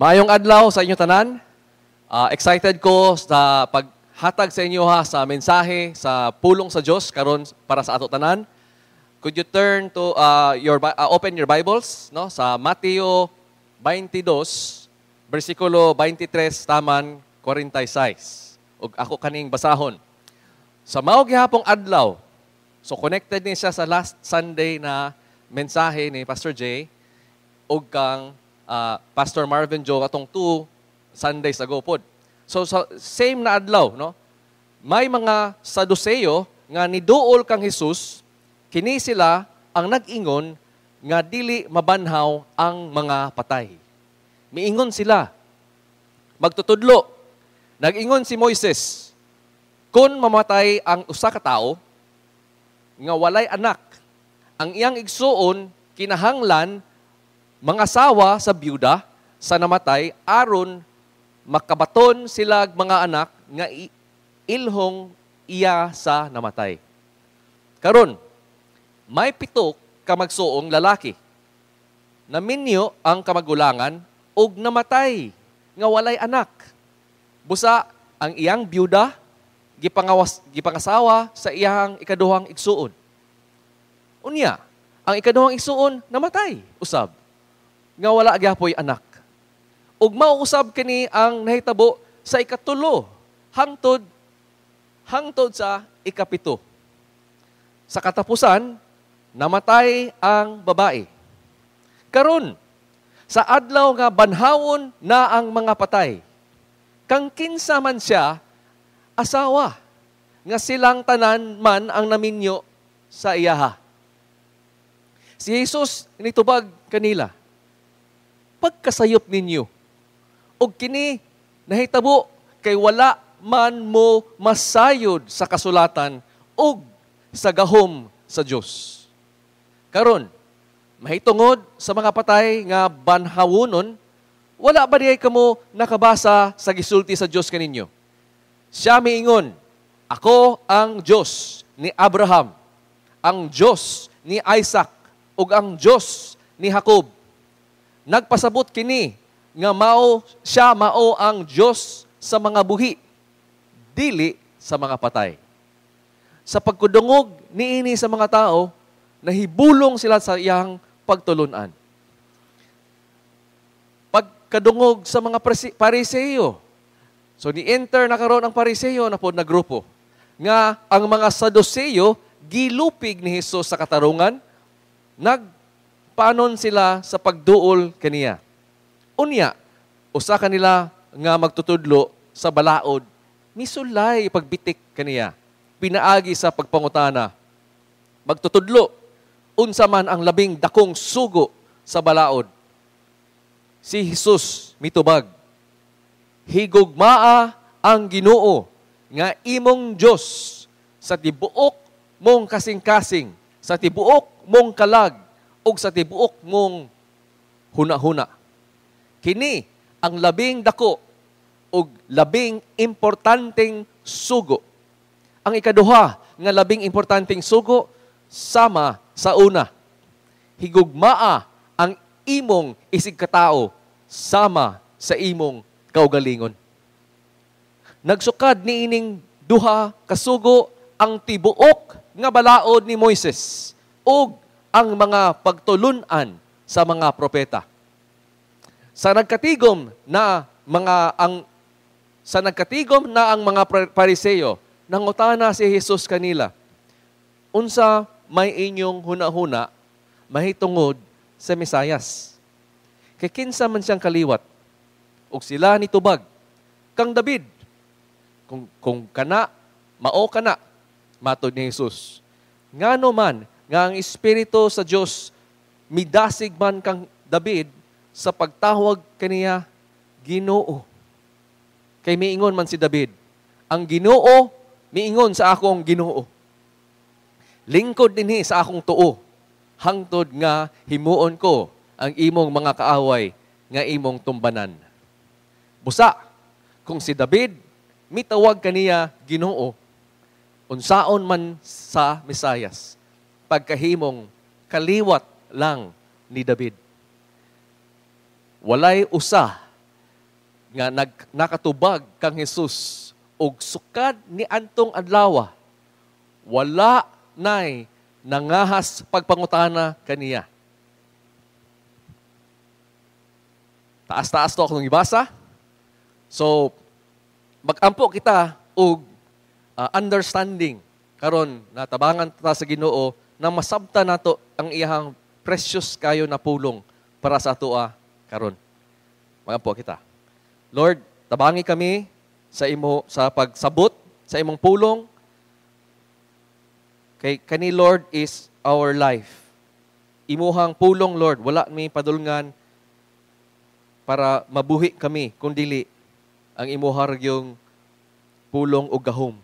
Maayong adlaw sa inyo tanan. Excited ko sa paghatag sa inyo sa mensahe sa pulong sa Dios karon para sa ato tanan. Could you turn to open your Bibles sa Mateo 22 bersikulo 23 taman 46. Ug ako kaning basahon. Sa mao gihapong adlaw. So connected ni siya sa last Sunday na mensahe ni Pastor Jay ug kang Pastor Marvin Joe atong 2 Sundays ago pod. So same na adlaw, no? May mga Saduceo nga niduol kang Hesus, kini sila ang nag-ingon nga dili mabanhaw ang mga patay. Miingon sila magtutudlo. Nag-ingon si Moises, kung mamatay ang usa ka tawo nga walay anak, ang iyang igsuon kinahanglan mga sawa sa byuda sa namatay aron makabaton sila mga anak nga ilhong iya sa namatay. Karon, may 7 ka magsuong lalaki. Naminyo ang kamagulangan ug namatay nga walay anak. Busa ang iyang byuda gipangasawa sa iyang ikaduhang igsuon. Unya, ang ikaduhang igsuon namatay usab. Nga wala gyapoy anak. Ug mauusab kini ang nahitabo sa ikatulo hangtod sa ikapito. Sa katapusan, namatay ang babae. Karon, sa adlaw nga banhawon na ang mga patay, kang kinsa man siya, asawa, nga silang tanan man ang naminyo sa iyaha. Si Jesus nitubag kanila, pagkasayop ninyo, og kini nahitabo kay wala man mo masayod sa kasulatan og sa gahom sa Dios. Karon, mahitungod sa mga patay nga banhawonon, wala ba diay kamo nakabasa sa gisulti sa Dios kaninyo? Siya miingon, ako ang Dios ni Abraham, ang Dios ni Isaac, ug ang Dios ni Jacob. Nagpasabot kini nga siya mao ang Dios sa mga buhi, dili sa mga patay. Sa pagkudungog niini sa mga tao, nahibulong sila sa iyang pagtulunan. Pagkadungog sa mga Pariseo, so ni-enter na karon ang Pariseo na pod na grupo, nga ang mga Saduceo gilupig ni Hesus sa katarungan, nagpanon sila sa pagduol kaniya. Unya, usa kanila nga magtutudlo sa balaod, misulay pagbitik kaniya. Pinaagi sa pagpangutana. Magtutudlo, unsa man ang labing dakong sugo sa balaod. Si Jesus mitubag, higugmaa ang Ginoo nga imong Dios sa tibuok mong kasing-kasing, sa tibuok mong kalag, ug sa tibuok mong huna-huna. Kini ang labing dako ug labing importanteng sugo. Ang ikaduha nga labing importanteng sugo sama sa una. Higugmaa ang imong isig katao sama sa imong kaugalingon. Nagsukad niining duha kasugo ang tibuok nga balaod ni Moises ug ang mga pagtulunan sa mga propeta. Sa nagkatigom na ang mga Pariseo, nangutana si Jesus kanila, unsa may inyong huna-huna mahitungod sa Mesayas? Kay kinsa man siyang kaliwat, ug sila nitubag, kang David, kung kana, mao kana, matod ni Jesus. Ngano man, nga ang Espiritu sa Dios midasig man kang David sa pagtawag kaniya Ginoo. Kay miingon man si David, ang Ginoo miingon sa akong Ginoo. Lingkod dinhi sa akong tuo, hangtod nga himuon ko ang imong mga kaaway nga imong tumbanan. Busa, kung si David mitawag kaniya Ginoo, unsaon man sa Mesayas, pagkahimong kaliwat lang ni David. Walay usa nga nakatubag kang Jesus og sukad ni antong adlaw, wala nay nangahas pagpangutana kaniya. Taas-taas to akong ibasa. So, magampo kita og understanding karon natabangan ta sa Ginoo na masabta nato ang iyang precious kayo na pulong para sa atoa karon. Magampo kita. Lord, tabangi kami sa imo sa pagsabot sa imong pulong. Kay kani Lord is our life. Imuhang pulong Lord, wala mi padulngan para mabuhi kami kundili ang imuhar yung pulong o gahom.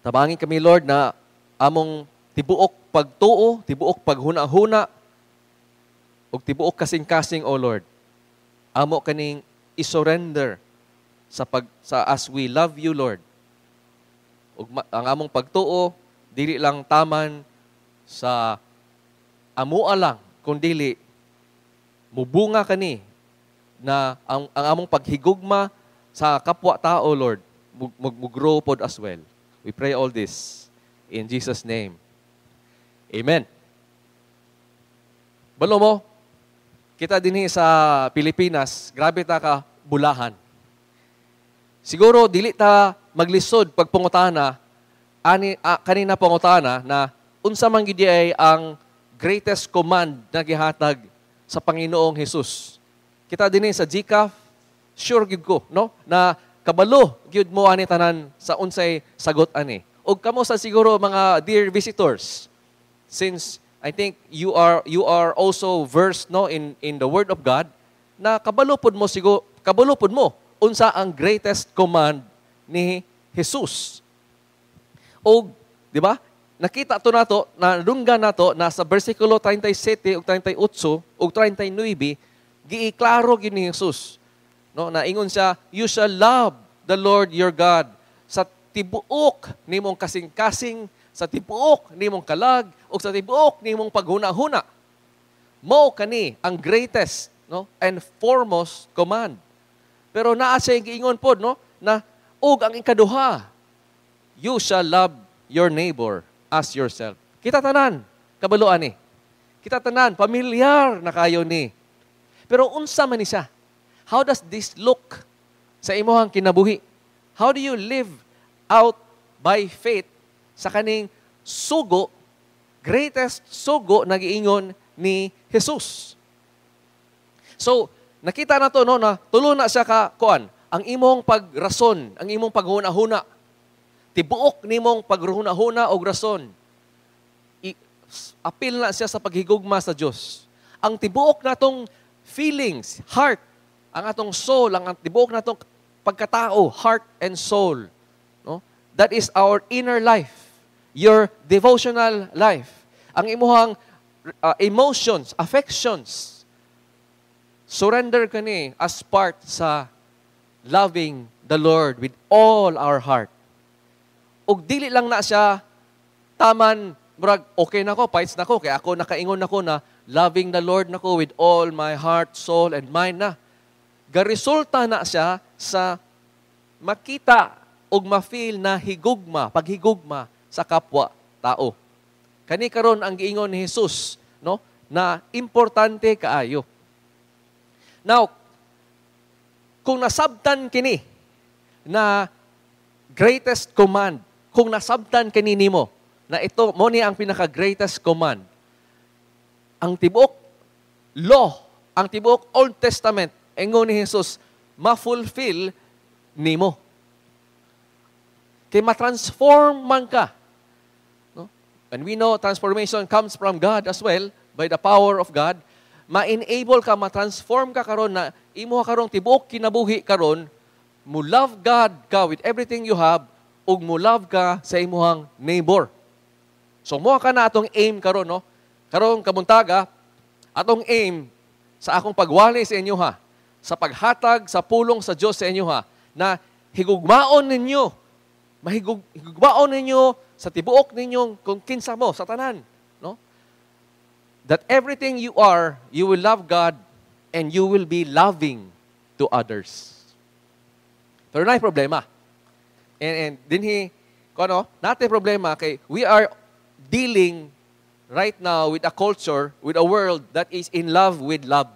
Tabangi kami Lord na among tibuok pagtuo, tibuok paghuna-huna, o tibuok kasing-kasing o Lord. Amo kaning i-surrender sa as we love you Lord. Ug ang among pagtuo dili lang taman sa amoa lang kundi mubunga kani na ang among paghigugma sa kapwa tao Lord mag-grow pod as well. We pray all this in Jesus name. Amen. Balo mo, kita dinhi sa Pilipinas, grabe ta ka bulahan. Siguro dili ta maglisod pagpangutana kanina pangutana na unsa man gid ay ang greatest command na gihatag sa Panginoong Hesus. Kita dinhi sa GCAF, sure gid ko, no? Na kabalo gyud mo ani tanan sa unsay sagot ani. Og kamo sa siguro mga dear visitors, since I think you are also versed no in the Word of God, na kabalo pod mo unsa ang greatest command ni Jesus. Og di ba? Nakita to nato na dunggan nato na sa bersikulo 37 ug 38 ug 39 giiklaro gid ni Jesus. No, na ingon siya, you shall love the Lord your God sa tibuok nimong kasing-kasing, sa tibuok nimong kalag, o sa tibuok nimong paghuna-huna. Mao kani ang greatest, no, and foremost command. Pero naa siya giingon pod, no, na ug ang ikaduha, you shall love your neighbor as yourself. Kita tanan kabaloan ni. Kita tanan pamilyar na kayo ni. Pero unsa man ni siya? How does this look sa imong kinabuhi? How do you live out by faith sa kaning sugo, greatest sugo na giingon ni Jesus? So, nakita na to no, na tulo na siya ka kuan, ang imong pagrason, ang imong paghuna-huna. Tibuok nimong paghuna-huna og rason. Apil na siya sa paghigugma sa Dios. Ang tibuok natong feelings, heart, ang atong soul, ang tibuok natong pagkatao, heart and soul, no? That is our inner life, your devotional life. Ang imuhang emotions, affections, surrender kani as part sa loving the Lord with all our heart. Ug dili lang na siya taman murag okay na ko, fights na ko, kaya ako nakaingon nako na loving the Lord nako with all my heart, soul, and mind na. Garesulta na siya sa makita ug ma-feel na higugma, paghigugma sa kapwa tao. Kani karon ang giingon ni Jesus, no, na importante kaayo. Now, kung nasabtan kini na greatest command, kung nasabtan kini nimo na ito mo ni ang pinaka-greatest command, ang tibuok law, ang tibuok Old Testament, ingon ni Jesus, ma-fulfill nimo. Kay ma-transform man ka. No? And we know transformation comes from God as well, by the power of God. Ma-enable ka, ma-transform ka karon na imo karong tibuok kinabuhi karon, mo love God ka with everything you have, ug mo love ka sa imuhang neighbor. So mo ka na atong aim karon, no? Karon kamuntaga, atong aim sa akong pagwali sa inyo ha, sa paghatag sa pulong sa Dios sa inyo ha, na higugmaon ninyo, mahigugmaon ninyo sa tibuok ninyong kung kinsa mo sa tanan, no? That everything you are, you will love God and you will be loving to others. Pero na problema. And din natin problema kay we are dealing right now with a culture, with a world that is in love with love.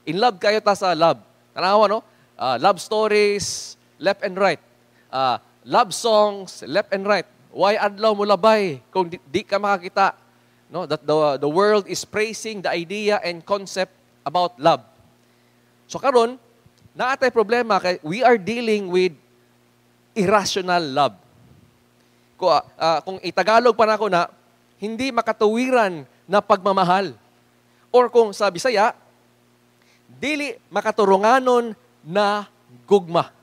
In love kayo ta sa love. Tanawa, no? Love stories, left and right. Love songs, left and right. Why adlaw mo labay kung di ka makakita? No? That the world is praising the idea and concept about love. So karon, naatay problema kay we are dealing with irrational love. Kung itagalog pa na ako na, hindi makatuwiran na pagmamahal. Or kung sa Bisaya, dili makaturunganon na gugma.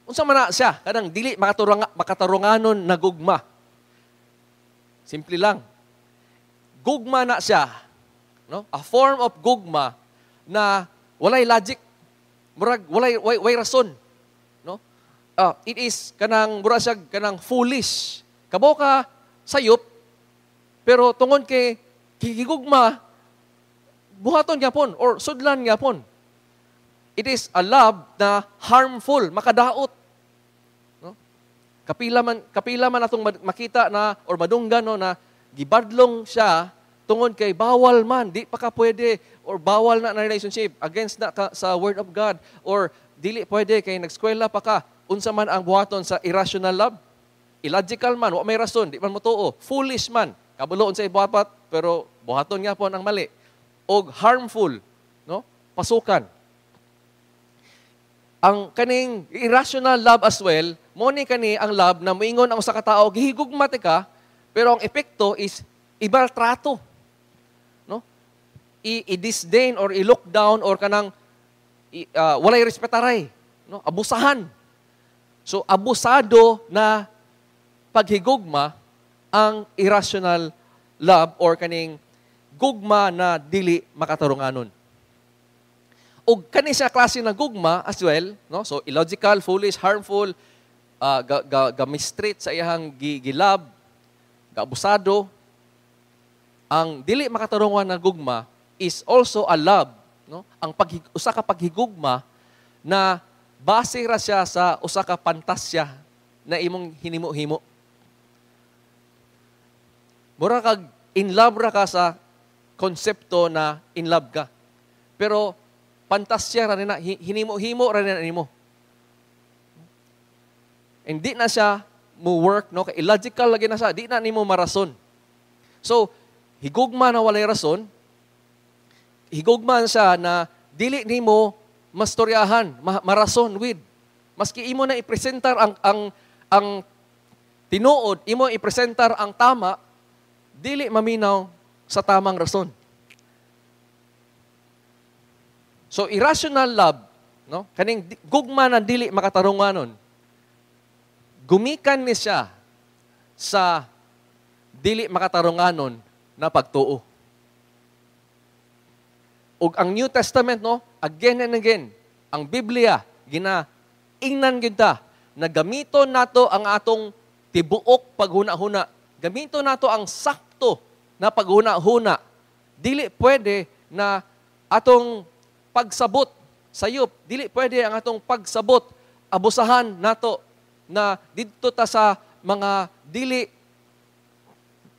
Unsa man na siya, kanang dili makaturunganon na gugma. Simple lang. Gugma na siya, no? A form of gugma na walay logic, murag walay rason, no? It is kanang murag siya kanang foolish. Kabo ka sayop, pero tungod kay gigugma, buhaton gyapon or sudlan gyapon. It is a love na harmful, makadaot. No? Kapila man atong makita na or madunggan no, na gibadlong siya tungod kay bawal man, di pa ka pwede or bawal na relationship against na sa word of God or dili pwede kay nagskwela pa ka. Unsa man ang buhaton sa irrational love? Illogical man, wa may rason, di man motuo. Foolish man, kabuloon sa ibuhapat, pero buhaton nga po ang mali. O harmful, no? Pasukan. Ang kaning irrational love as well, mo ni kani ang love na moingon ang usa ka tawo gihigugma ka, pero ang epekto is iba trato. No? I-disdain or i-look down or kanang walay respetaray, no? Abusahan. So abusado na paghigugma ang irrational love or kaning gugma na dili makatarunganon. O kani siya klase na gugma as well, no? So illogical, foolish, harmful, ga-mistreat sa iyang gilab, ga-abusado. Ang dili makatarungan na gugma is also a love, no? Ang usa ka paghigugma na base ra siya sa usa ka pantasya na imong hinimo-himo. Mura kag in love ra ka sa konsepto na in love ka. Pero pantasya ra na hinimo-himo ra na nimo. Hindi na siya mo work, no? Illogical lagi na siya, di na nimo marason. So, higugma na walay rason, higugma siya na dili nimo mastoryahan, marason with. Maski imo na ipresentar ang tinuod, imo ipresentar ang tama, dili maminaw sa tamang rason. So irrational love, no? Kaning gugma na dili makatarunganon. Gumikan ni siya sa dili makatarunganon na pagtuo. Ug ang New Testament, no, again and again, ang Biblia ginaingnan gyud ta na gamiton nato ang atong tibuok paghuna-huna. Gamiton nato ang sakto na paghuna-huna. Dili pwede na atong pagsabot sayop, dili pwede ang atong pagsabot abusahan nato na didto ta sa mga dili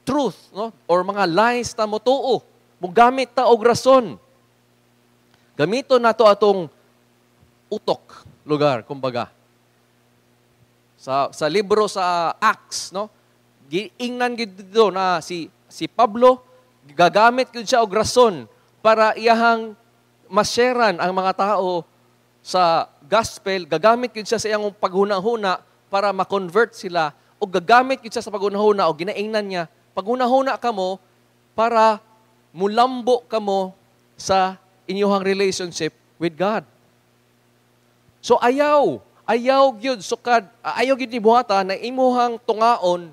truth, no, or mga lies ta motuo. Mugamit ta og rason. Gamiton nato atong utok lugar, kumbaga. Sa libro sa Acts, no? Giingnan gid dito na si Pablo gagamit gid siya og rason para iyahang masyaran ang mga tao sa gospel, gagamit gid siya sa iyang paghuna-huna para ma-convert sila o gagamit gid siya sa paghuna-huna o ginaingnan niya, paghuna-huna kamo para mulambo kamo sa inyong relationship with God. So ayaw gyud sukad, ayaw gyud nibuhata na imuhang tungaon,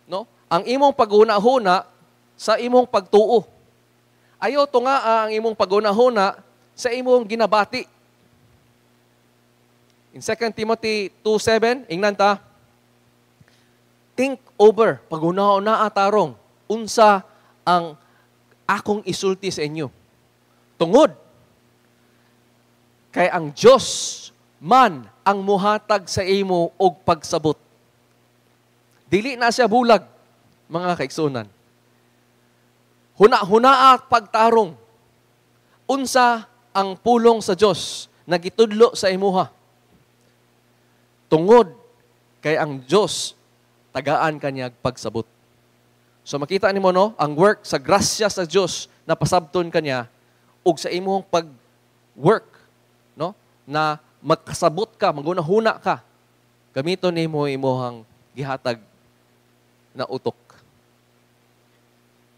no? Ang imong paghuna-huna sa imong pagtuo. Ayaw tungaa ang imong paghuna-huna sa imong ginabati. In 2 Timothy 2:7, ingnan ta. Think over, paghuna-huna atarong unsa ang akong isulti sa inyo. Tungod Kay ang Dios man ang muhatag sa imo og pagsabot. Dili na siya bulag, mga kaigsunan. Huna-hunaa pagtarong. Unsa ang pulong sa Dios na gitudlo sa imuha. Tungod kay ang Dios tagaan kanyag pagsabot. So makita nimo no, ang work sa grasya sa Dios na pasabton kanya ug sa imong pag-work, no, na magkasabot ka, magunahuna ka. Gamiton nimo imong gihatag na utok.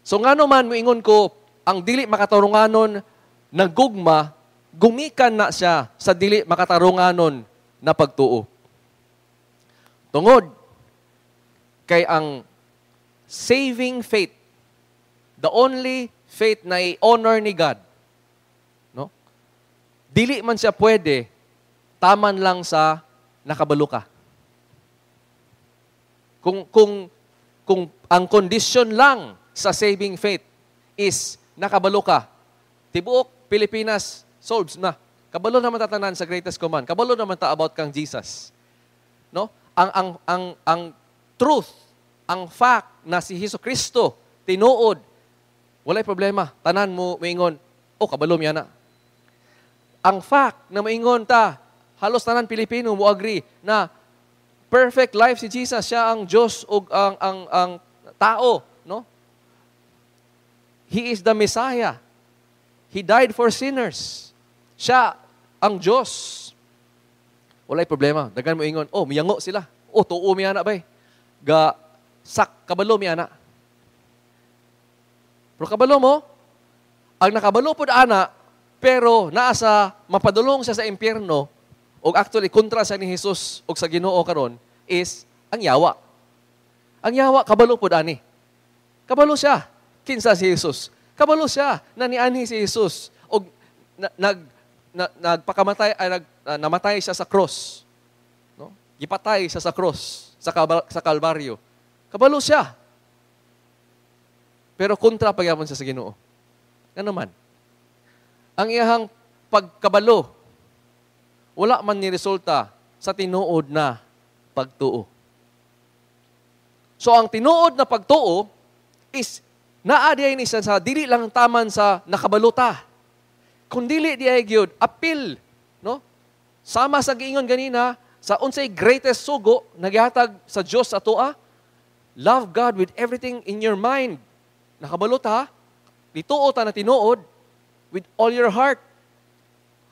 So ngano man moingon ko, ang dili makatarunganon nagugma, gumikan na siya sa dili makatarunganon na pagtuo. Tungod kay ang saving faith, the only faith na i-honor ni God, no? Dili man siya pwede taman lang sa nakabalo ka. Kung ang condition lang sa saving faith is nakabalo ka, tibuok Pilipinas solves na. Kabalo naman tatanan sa greatest command. Kabalo naman ta about kang Jesus. No? Ang truth, ang fact na si Jesucristo tinuod, walay problema. Tanan mo maingon, oh kabalo miya na. Ang fact na maingon ta, halos tanan Pilipino mo agree na perfect life si Jesus, siya ang Diyos ug ang tao, no? He is the Messiah. He died for sinners. Siya ang Diyos. Walay problema. Dagan mo ingon, oh, miyango sila. Oh, tuo miya na ba? Ga sak kabalo miya na. Pero kabalo mo, ang nakabalo pod ana, pero naasa mapadulong siya sa impyerno, o actually kontra sa ni Jesus o sa Ginoo karon is ang yawa. Ang yawa kabalo pod ani. Kabalo siya. Kinsa si Jesus? Kabalo siya na niani si Jesus o nagpakamatay ay namatay siya sa cross. No? Gipatay siya sa cross sa Kalbaryo. Kabalo siya. Pero kontra pagyapon siya sa Ginoo. Ngano man? Ang iyang pagkabalo wala man ni resulta sa tinuod na pagtuo. So ang tinuod na pagtuo is naadiay ni sa dili lang taman sa nakabaluta. Kung dili di ay gyud apil, no? Sama sa giingon ganina sa unsay greatest sugo naghatag sa Dios sa atoa, love God with everything in your mind. Nakabaluta, dituo ta na tinuod with all your heart.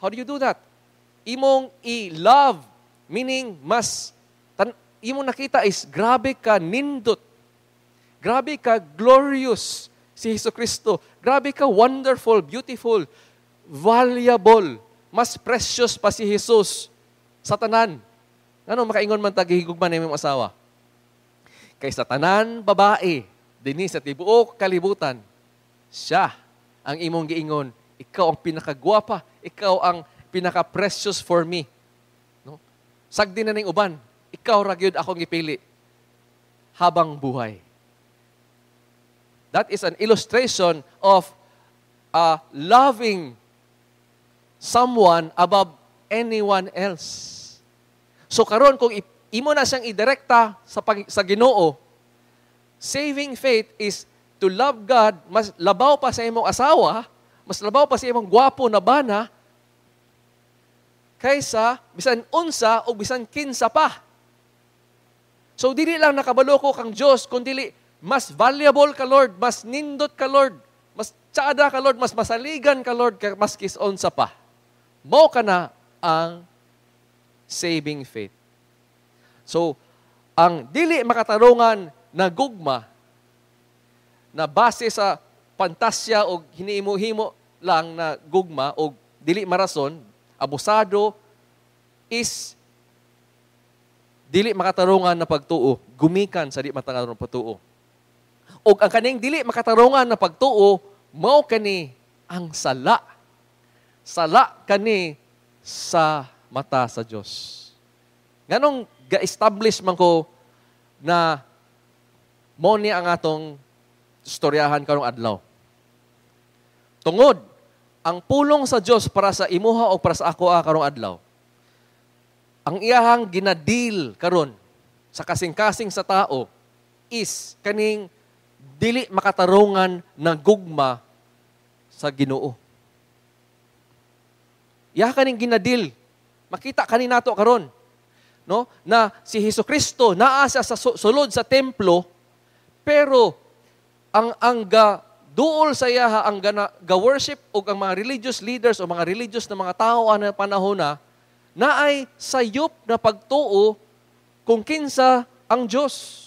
How do you do that? Imong i-love, meaning imong nakita is grabe ka nindot. Grabe ka glorious si Jesucristo. Grabe ka wonderful, beautiful, valuable. Mas precious pa si Jesus sa tanan. Ano makaingon man tagihigugman na imong asawa? Kay sa tanan babae, dinhi sa tibuok kalibutan, siya ang imong giingon, ikaw ang pinakagwapa, ikaw ang pinaka-precious for me. No? Sagdi na ning uban, ikaw ra gyud akong gipili habang buhay. That is an illustration of loving someone above anyone else. So karon kung imo na siyang idirekta sa Ginoo, saving faith is to love God, mas labaw pa sa imong asawa, mas labaw pa sa imong gwapo na bana, kaysa bisan unsa o bisan kinsa pa. So dili lang nakabalo ko kang Dios, kundi mas valuable ka Lord, mas nindot ka Lord, mas tsada ka Lord, mas masaligan ka Lord, mas kis-unsa pa. Mao ka na ang saving faith. So, ang dili makatarungan na gugma na base sa pantasya o hinihimo-himo lang na gugma o dili marason, abusado, is dili makatarungan na pagtuo, gumikan sa dili makatarungan na pagtuo. O ang kaning dili makatarungan na pagtuo, mao kani ang sala. Sala kani sa mata sa Dios. Nganong ga-establish man ko na mo ni ang atong istoryahan karong adlaw. Tungod ang pulong sa Dios para sa imuha o para sa ako karong adlaw, ang iyahang ginadil karon sa kasing-kasing sa tao is kaning dili makatarungan ng gugma sa Ginoo. Iya kaning ginadil. Makita kani nato karon, no? Na si Hesukristo naa siya sa sulod sa templo, pero ang duol sa iya ang ga-worship o ang mga religious leaders o mga religious na mga tao na panahon na ay sayop na pagtuo kung kinsa ang Diyos.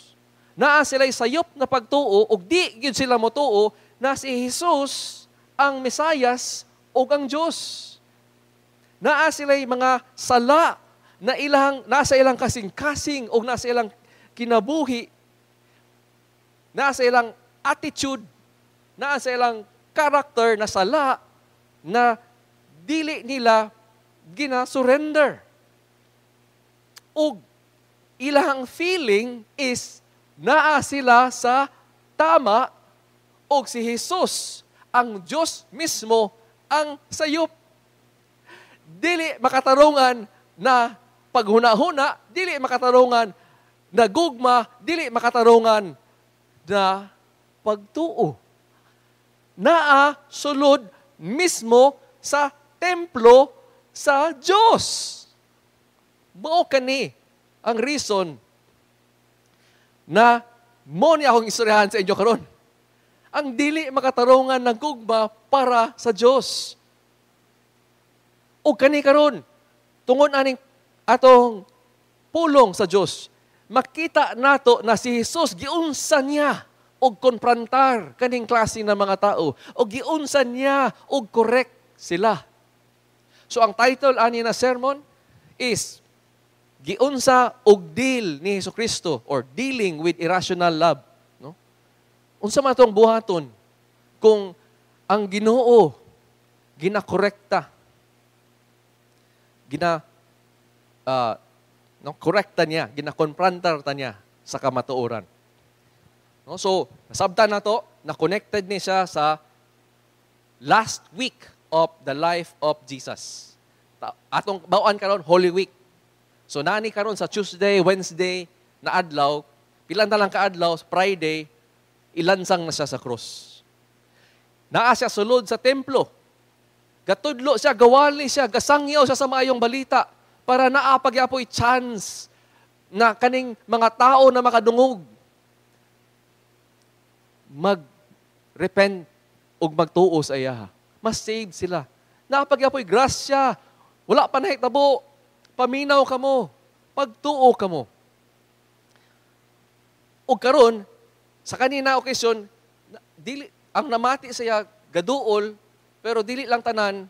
Naa sila'y sayop na pagtuo o di gyud sila motuo na si Jesus ang Mesayas o ang Diyos. Naa sila'y mga sala na nasa ilang kasing-kasing o nasa ilang kinabuhi, nasa ilang attitude, nasa ilang character na sala na dili nila gina-surrender. O ilang feeling is naa sila sa tama o si Jesus, ang Diyos mismo, ang sayop. Dili makatarungan na paghuna-huna, dili makatarungan na gugma, dili makatarungan na pagtuo. Naa sulod mismo sa templo sa Diyos. Mao kani ang reason na mo ni akong istoryahan sa inyo karon. Ang dili makatarungan ng gugma para sa Diyos. O kani karon, tungod aning atong pulong sa Diyos, makita nato na si Jesus giunsa niya og konfrontar kaning klase ng mga tao o giunsa niya og correct sila. So ang title ani na sermon is giunsa og deal ni Hesukristo or dealing with irrational love, no? Unsa man tong buhaton kung ang Ginoo ginakorekta, korekta niya, ginakonfrontar ta niya sa kamatuoran. No? So, nasabtan na to, na connected ni siya sa last week of the life of Jesus. Atong bawaan karon Holy Week. So, nani karon sa Tuesday, Wednesday, na adlaw, pilan na lang ka adlaw, Friday, ilansang na siya sa cross. Naa siya sulod sa templo. Gatudlo siya, gawali siya, gasangyaw siya sa maayong balita para naapagyapoy chance na kaning mga tao na makadungog mag-repent o magtuo sa iya. Mas save sila. Naapagyapoy grasya. Wala pa nahitabo. Paminaw ka mo. Pagtuo ka mo. O karon sa kanina okasyon, dili, ang namati siya gaduol, pero dili lang tanan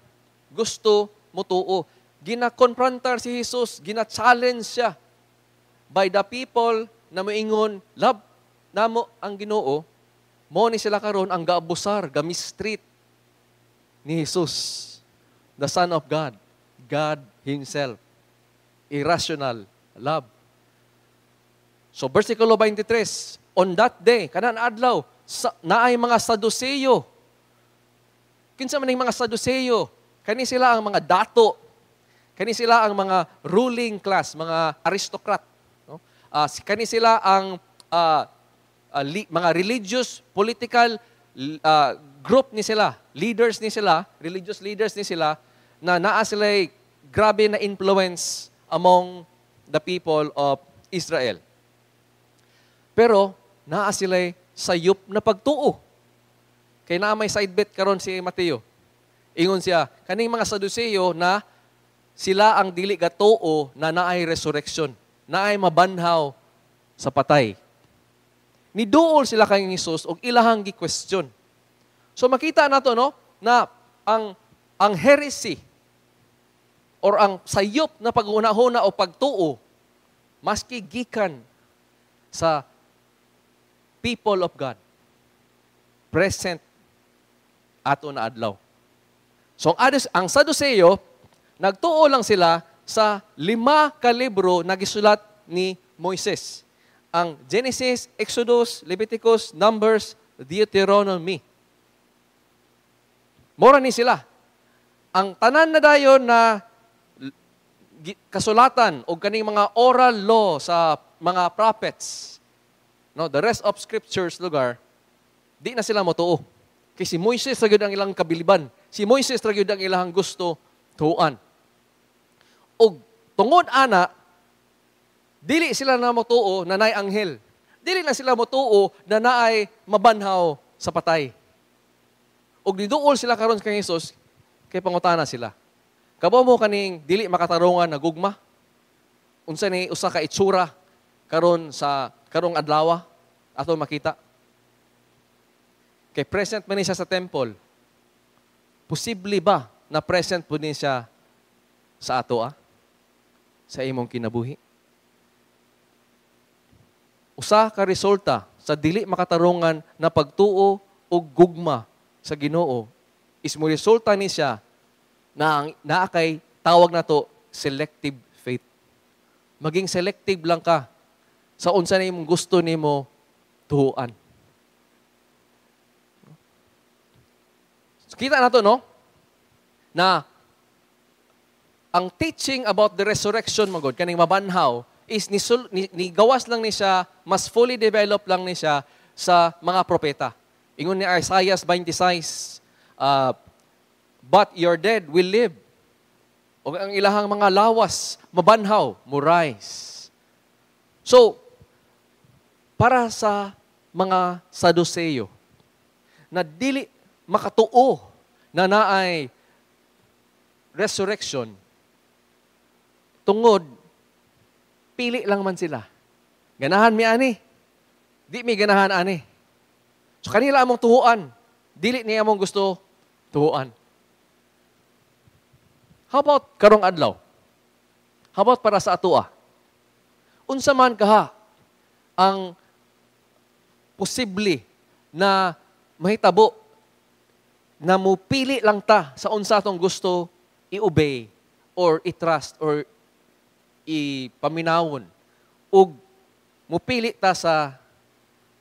gusto mutuo. Gina-confrontar si Jesus, gina-challenge siya by the people na moingon, love namo ang Ginoo. Mo ni sila karon ang gaabusar, gamistreat ni Jesus, the Son of God, God Himself. Irrational love. So, versikulo 23, on that day, kanan adlaw, naay mga Saduceo. Kinsa man mga Saduceo? Kani sila ang mga dato. Kani sila ang mga ruling class, mga aristocrat. No? Kani sila ang mga religious, political group ni sila, leaders ni sila, religious leaders ni sila, na naa sila grabe na influence among the people of Israel. Pero, naa sila sayop na pagtuo. Kaya na may side bet karon si Mateo. Ingon siya, kaning mga Saduceo na sila ang dili gatuo na naay resurrection, naay mabanhaw sa patay. Niduol sila kay Jesus og ilahang gi-question. So makita nato no na ang heresy or ang sayop na paghuna-huna o pagtuo maski gikan sa people of God present ato na adlaw. So ang Saduceo nagtuo lang sila sa 5 ka libro na gisulat ni Moises. Ang Genesis, Exodus, Leviticus, Numbers, Deuteronomy. Mora ni sila. ang tanan na dayon na kasulatan o kaning mga oral law sa mga prophets, no, the rest of scriptures lugar, di na sila motuo. Kay si Moises ra gyud ang ilang kabiliban. Si Moises ra gyud ang ilang gusto tuan. Og tungod ana, dili sila na motuo na naay anghel. Dili na sila motuo na naay mabanhaw sa patay. Og niduol sila karon kay Jesus kay pangutana sila. Kabo mo kaning dili makatarungan na gugma? Unsa ni usa ka itsura karon sa karong adlaw ato makita? Kay present man ni siya sa temple. Posible ba na present po ni siya sa ato sa imong kinabuhi? Usa ka resulta sa dili makatarungan na pagtuo o gugma sa Ginoo is mo resulta ni siya na naakay tawag na to selective faith. Maging selective lang ka sa unsa na imong gusto nimo tuhuan. So, kita na to, no? Na ang teaching about the resurrection, magod, kaning mabanhaw, is ni gawas lang ni siya, mas fully developed lang ni siya sa mga propeta. Ingon ni Isaiah 26, but your dead will live. O ang ilahang mga lawas, mabanhaw, mo rise. So, para sa mga Saduceo, na dili makatuo na naay resurrection, tungod, pili lang man sila. Ganahan mi ani. Di mi ganahan ani. So kanila among tuhuan. Dili niya among gusto tuhuan. How about karong adlaw? How about para sa atua? Unsa man kaha ang posible na mahitabo na mupili lang ta sa unsa atong gusto i-obey or i-trust or ipaminawon ug mupili ta sa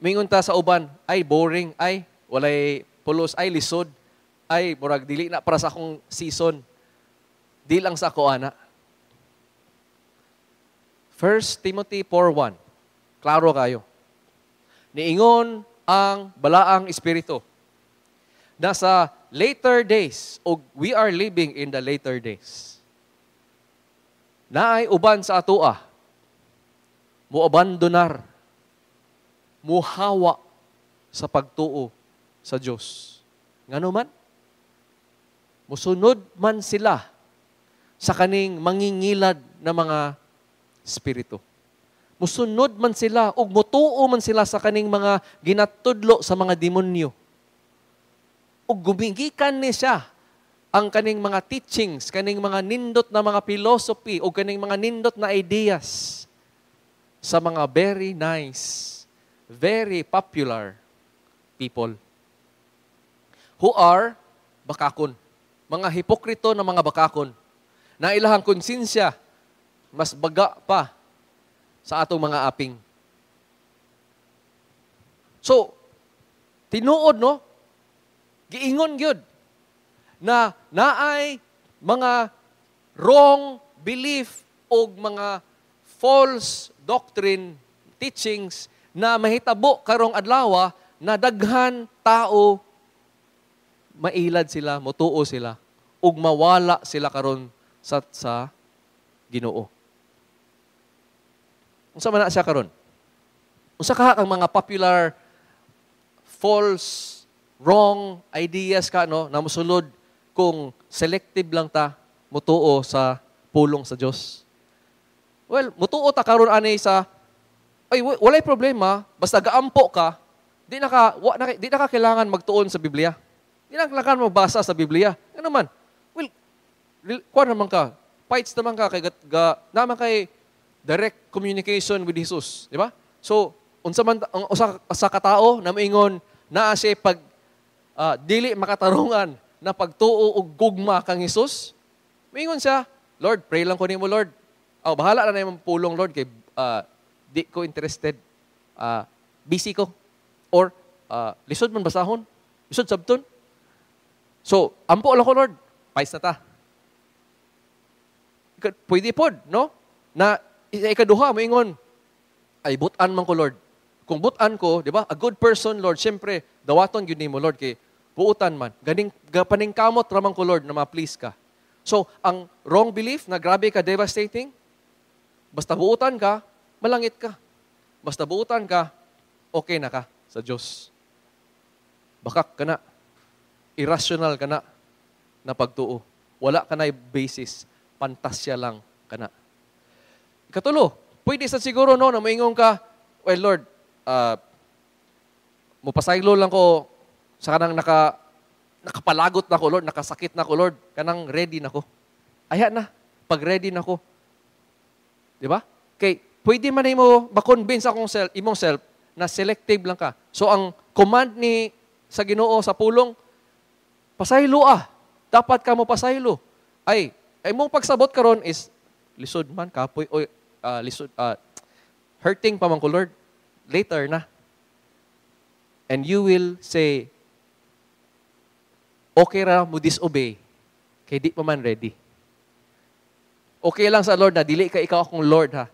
mingon ta sa uban ay boring, ay walay pulos, ay lisod, ay murag dili na para sa akong season. Di lang sa ako ana. 1 Timothy 4:1. Klaro kayo. Niingon ang balaang espiritu na sa later days, o we are living in the later days, naay uban sa atua, muabandonar, muhawa sa pagtuo sa Diyos. Ngano man? Musunod man sila sa kaning mangingilad na mga espiritu. Musunod man sila ug mutuo man sila sa kaning mga ginatudlo sa mga demonyo. Ug gumigikan ni siya ang kaning mga teachings, kaning mga nindot na mga philosophy o kaning mga nindot na ideas sa mga very nice, very popular people who are bakakon. Mga hipokrito na mga bakakon na ilahang konsensya mas baga pa sa atong mga aping. So, tinuod, no? Giingon gyud na naay mga wrong belief o mga false doctrine teachings na mahitabo karong adlaw na daghan tao mailad sila, motuo sila ug mawala sila karon sa Ginoo. Unsa man na siya karon? Unsa ka ang mga popular false wrong ideas ka no na mosulod kung selective lang ta motuo sa pulong sa Dios? Well, mutuo ta karon ani sa ay walay problema basta gaampo ka, di na ka kailangan magtuon sa Biblia. Di na kailangan magbasa sa Biblia. Ano man? Well, kuan naman ka, fights naman ka naman kay direct communication with Jesus, di ba? So, unsa man ang usa ka tawo na moingon naa siya pag dili makatarungan na pagtuo og gugma kang Jesus, moingon siya, Lord, pray lang ko nimo, Lord. Bahala na imong pulong, Lord, kay di ko interested. Busy ko. Or lisod man basahon. Lisod sabton. So, ampo lang ko, Lord. pais na ta. Pwede pod, no? Na ikaduha, moingon, ay butan man ko, Lord. Kung butan ko, di ba? A good person, Lord, syempre, dawaton yun mo, Lord, kay buutan man. Ganing, paningkamot ramang ko, Lord, na ma-please ka. So, ang wrong belief na grabe ka, devastating, basta buutan ka, malangit ka. Basta buutan ka, okay na ka sa Diyos. Bakak ka na. Irrational ka na pagtuo. Wala ka na basis. Pantasya lang ka na. Ikatulo, pwede sa siguro no, na maingon ka, well Lord, mupasaylo lang ko sa kanang nakapalagot na ko, Lord, nakasakit na ko, Lord, kanang ready na ko. Aya na, pag ready na ko. Di ba? Kay, pwede man mo ma-convince imong self na selective lang ka. So, ang command sa Ginoo sa pulong, pasaylo dapat ka mo pasaylo. Ay mong pagsabot karon is lisod man kapoy o lisod hurting pa man ko, Lord, later na. And you will say okay ra mo disobey kay di pa man ready. Okay lang sa Lord na dili ka ikaw akong Lord ha.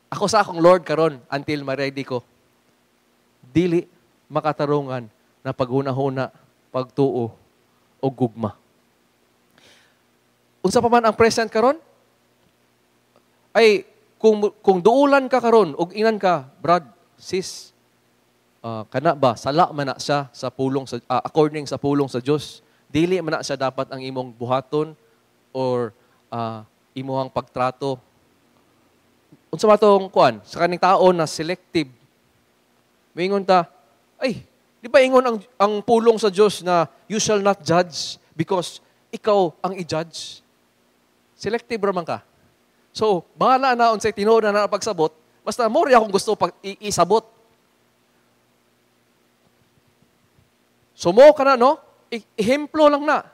Ako sa akong Lord karon until ma-ready ko. Dili makatarungan na paghuna-huna, pagtuo o gugma. Unsa pa man ang present karon? Ay kung duulan ka karon og inan ka, brad, sis, kana ba sala man na siya sa pulong sa according sa pulong sa Dios. Dili man na siya dapat ang imong buhaton or imong pagtrato. Unsa ba tong kuan sa kaning tao na selective? Moingon ta, ay, di ba ingon ang pulong sa Dios na you shall not judge because ikaw ang i-judge? Selective raman ka. So, bahala na unsay tinuod na pagsabot, basta more akong gusto isabot. So mo ka na, no? Ehemplo lang na.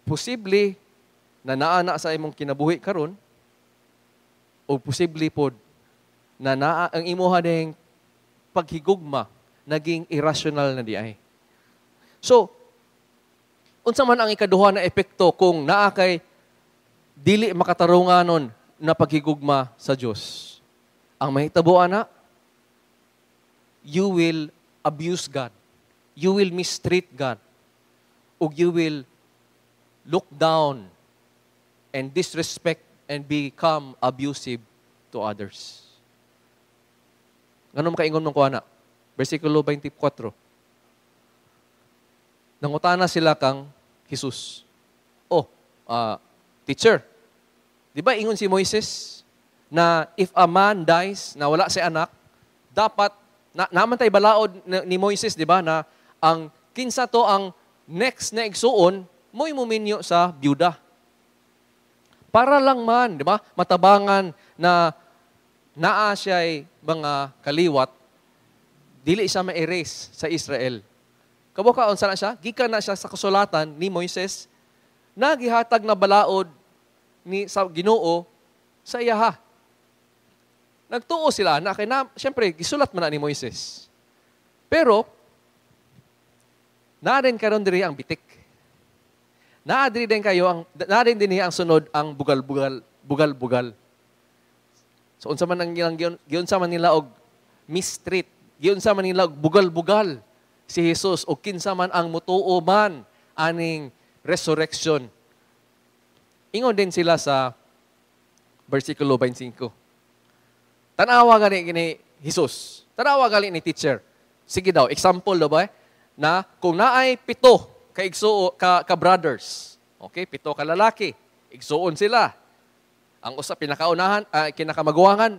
Posible na naana sa imong kinabuhi karon o posible pod na ang imuha ding paghigugma naging irrational na diay. So, unsa man ang ikaduha na epekto kung naa kay dili makatarunganon na paghigugma sa Dios? Ang mahitabo ana, you will abuse God. You will mistreat God. Or you will look down and disrespect and become abusive to others. Ganun makaingon mong kuana? Versikulo 24. Nangutana sila kang Jesus. Teacher, di ba ingon si Moises na if a man dies na wala si anak, dapat, naman tayo balaod ni Moises, di ba, na ang kinsa to ang next na igsuon, mo'y muminyo sa byuda. Para lang man, di ba, matabangan na naa siya'y mga kaliwat, dili siya ma-erase sa Israel. Kabukaon sana siya, gikan na siya sa kasulatan ni Moises, nagihatag na balaod sa Ginoo sa iyaha. Nagtuo sila na siyempre, gisulat man na ni Moises. Pero, naadin karon diri ang bitik. Naadin din ang sunod ang bugal-bugal. So, unsa man ang giunsa man nila og mistreat, giunsa man nila og bugal-bugal si Jesus o kinsa man ang mutuo man aning resurrection. Ingon din sila sa versikulo 25. Tanawa gani Jesus. Tanawa gani ni teacher. Sige daw, example daw ba na kung naay 7 ka brothers. Okay, 7 ka lalaki. Igsuon sila. Ang usa pinakaunahan, kinakamaguwangan,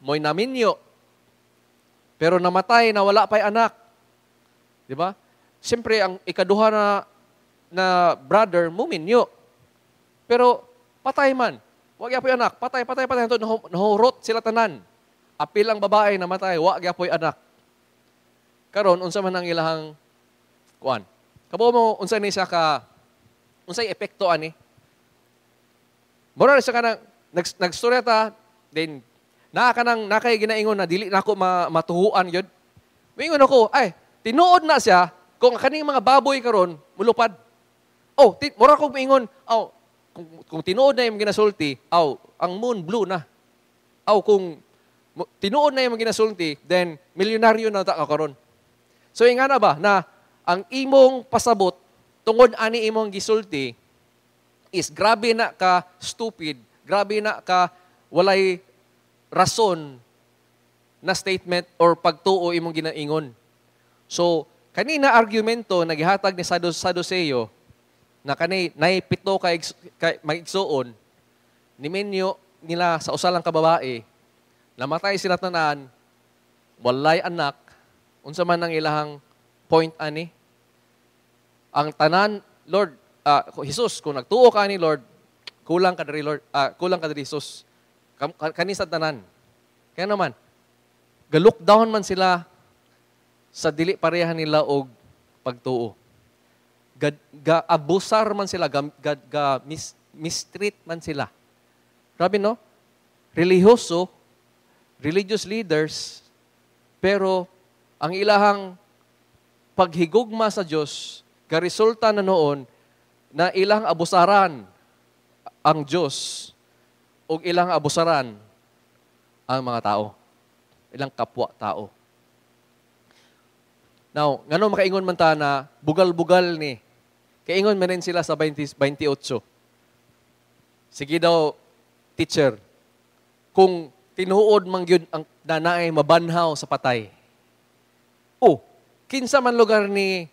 mo'y naminyo. Pero namatay na wala pa'y anak. Di ba? Siyempre, ang ikaduha na brother, muminyo. Pero patay man. Wag yapoy anak. Patay. Nahurot sila tanan. Apil ang babae namatay. Wag yapoy anak. Karon unsa man ang ilahang kuan. Kabo mo unsa ni siya unsay epekto ani? Mura siya kanang nagstorya ta then nakay ginaingon na dili nako matuhuan yun. Mingon ako, ay tinuod na siya kung kaning mga baboy karon mulupad. Oh, mura ko maingon, kung tinuod na yung ginasulti, ang moon blue na. Kung tinuod na yung ginasulti, then milyonaryo na ta karon. So, yung nga na ba, na ang imong pasabot, tungod ani imong gisulti, is grabe na ka stupid, grabe na ka walay rason na statement or pagtuo imong ginaingon. So, kanina argumento nagihatag ni Sadduceo na naipito ka magigsuon, nimenyo nila sa usalang kababae, namatay sila tanan, walay anak, unsa man ang ilahang point ani. Ang tanan, Lord, Jesus, kung nagtuo ka ni Lord, kulang ka diri Lord, kulang ka diri Jesus. Kani sa tanan. Kaya naman, ga-look down man sila sa dili pareha nila og pagtuo. Ga-abusar man sila, mistreat man sila. Grabe no? Religious leaders, pero ang ilahang paghigugma sa Diyos, resulta na noon na ilang abusaran ang Diyos o ilang abusaran ang mga tao. Ilang kapwa tao. Now, ngano makaingon man ta na bugal-bugal ni. Kaingon man rin sila sa 28. Sige daw, teacher, kung tinuod man gyud ang nanay mabanhaw sa patay. Kinsa man lugar ni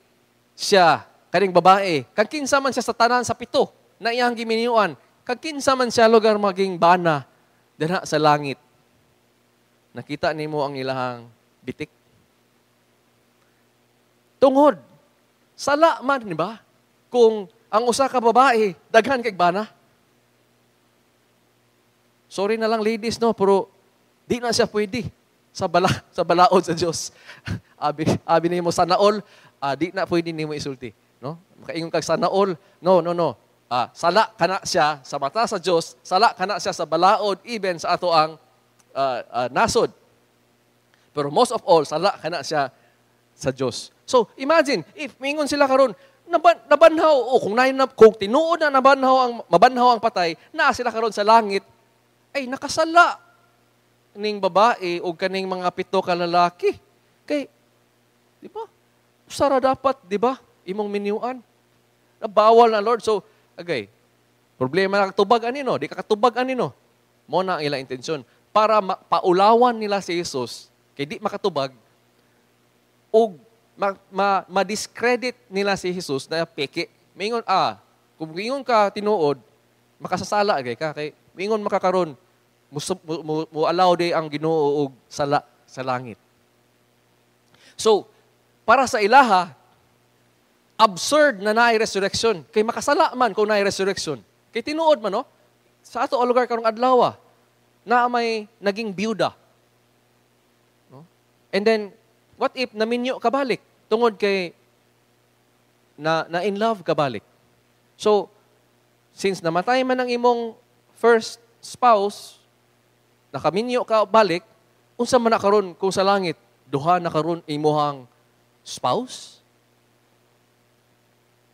siya, kaning babae, kag kinsa man siya sa tanan sa pito, na iyang giminiuan, kag kinsa man siya lugar maging bana, dinha sa langit. Nakita nimo ang ilahang bitik. Tungod, sala man, di ba? Kung ang usa ka babae, daghan kay bana. Sorry na lang ladies, no, pero di na siya pwede sa balaod sa Dios. Abi nimo sa naol, di na pwede nimo isulti, no? Makaingon kag sa naol, no. Sala kana siya sa mata sa Dios, sala kana siya sa balaod even sa ato ang nasod. Pero most of all, sala kana siya sa Dios. So, imagine if mingon sila karon, nabanhaw kung tinuod na mabanhaw ang patay, naa sila karon sa langit, ay nakasala ning babae o kaning mga pito ka lalaki. Kay, di ba? Sara dapat, di ba? Imong miniuan. Nabawal na Lord. So, problema na katubag anino. Di ka katubag anino. Mo na ang ilang intensyon. Para paulawan nila si Jesus, kay di makatubag, o ma-discredit nila si Jesus na peke. Mingon, kung mingon ka tinuod, makasasala ka. Kay mingon makakaroon, mo allow day ang Ginoo og sala sa langit. So, para sa ilaha, absurd na naay resurrection. Kay makasala man kung naay resurrection. Kay tinuod man, no? Sa ato lugar karong adlaw, na may naging byuda. No? And then, what if naminyo ka balik? Tungod kay na in love ka balik. So, since namatay man ang imong first spouse, nakaminyo ka balik, unsa man na karon kung sa langit, duha na karon imuhang spouse?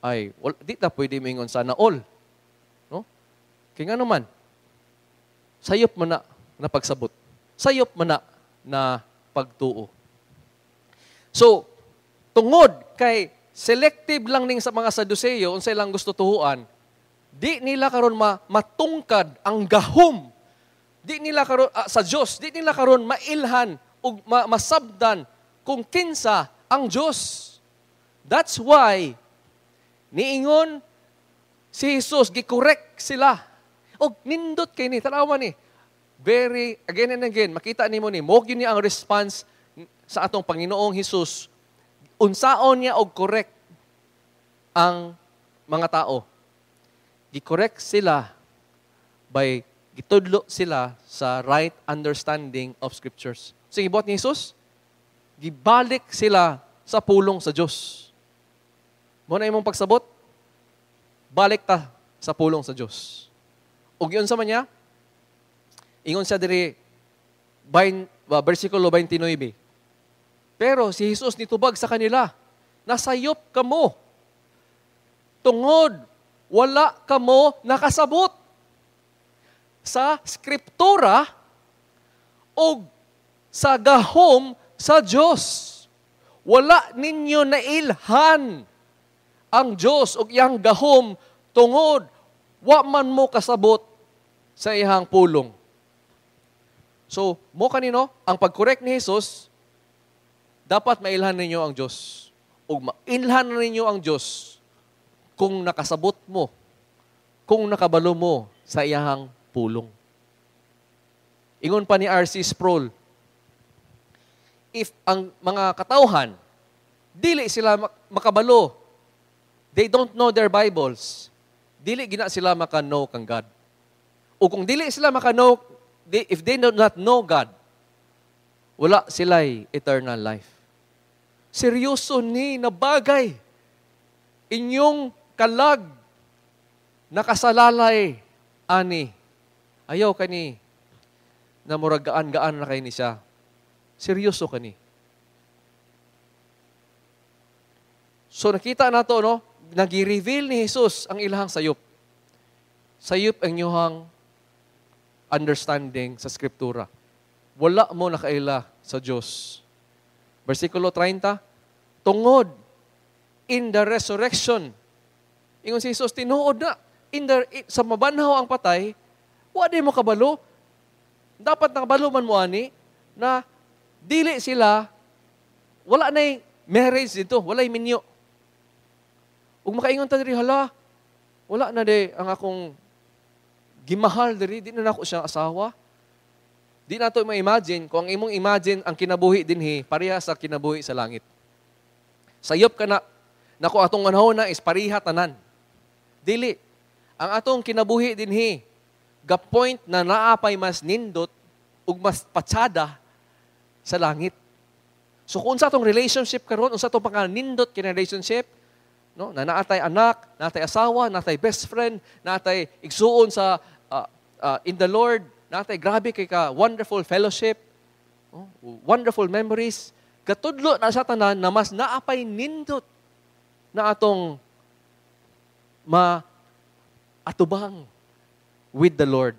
Ay, di ta pwede mingon sana all. No? Kaya nga naman, sayop man na pagsabot. Sayop man na pagtuo. So, tungod kay selective lang ning sa mga Sadduceo, unsay lang gusto tuhuan, di nila karon matungkad ang gahom. Di nila karon sa Dios, di nila karon mailhan ug masabdan kung kinsa ang Dios. That's why niingon si Jesus gikorek sila. Og nindot kay ni tanawa ni. Very again and again makita nimo ni mo gyud ni ang response sa atong Panginoong Hesus. Unsaon niya og correct ang mga tao. Gikorek sila by gitudlo sila sa right understanding of Scriptures. So, gibuhat ni Jesus, gibalik sila sa pulong sa Diyos. Muna imong pagsabot, balik ta sa pulong sa Diyos. O yun sa manya, ingon siya diri, versikulo 29. Pero si Jesus nitubag sa kanila, nasayop ka mo. Tungod wala kamo nakasabot sa Skriptura o sa gahom sa Diyos. Wala ninyo nailhan ang Diyos o iyang gahom tungod wa man mo kasabot sa iyang pulong. So, mo kanino, ang pag-correct ni Jesus, dapat mailhan ninyo ang Diyos. O mailhan ninyo ang Diyos kung nakasabot mo, kung nakabalo mo sa iyang pulong. Ingon pa ni R.C. Sproul, if ang mga katauhan, dili sila makabalo, they don't know their Bibles, dili gina sila maka-know kang God. O kung dili sila maka-know, if they do not know God, wala sila'y eternal life. Seryoso ni na bagay. Inyong kalag, nakasalalay, ani. Ayaw kani, na murag gaan-gaan na kayo ni siya. Seryoso ka ni. So nakita nato no, nagi-reveal ni Jesus ang ilahang sayop. Sayop ang inyong understanding sa Skriptura. Wala mo nakaila sa Diyos. Versikulo 30, tungod in the resurrection. Ingon si Jesus, tinuod na. Sa mabanhaw ang patay, wala mo kabalo. Dapat nakabalo man mo ani, na dili sila, wala na marriage dito, wala minyo. Ug makaingon ta diri, hala, wala na de ang akong gimahal diri, di na ako siya asawa. Di na ito ma-imagine, kung ang imong imagine ang kinabuhi dinhi, pareha sa kinabuhi sa langit. Sayop ka na kung atong anahon na is pariha tanan. Dili, ang atong kinabuhi dinhi, ga-point na naapay mas nindot ug mas patsada sa langit. So kung sa atong relationship karon, unsa atong pagka-nindot kina relationship, no? Na naatay anak, naatay asawa, naatay best friend, naatay igsuon sa in the Lord, naatay grabe kay ka wonderful fellowship, wonderful memories. Katudlo na sa tanan na mas naapay nindot na atong maatubang with the Lord.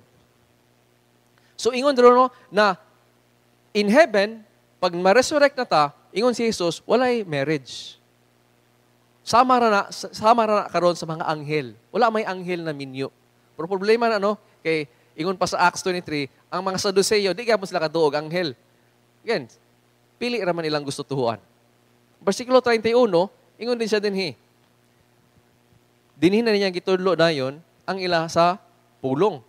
So ingon dito no, na in heaven, pag ma-resurrect na ta, ingon si Jesus, walay marriage. Sama na karon sa mga anghel. Wala may anghel na minyo. Pero problema na kay ingon pa sa Acts 23, ang mga Saduceo, di gyapon sila katuog anghel. Again, pili ra man ilang gusto tuhuan. Versikulo 31, ingon din siya dinhi. Dinhi na niya gitudlo dayon ang ila sa pulong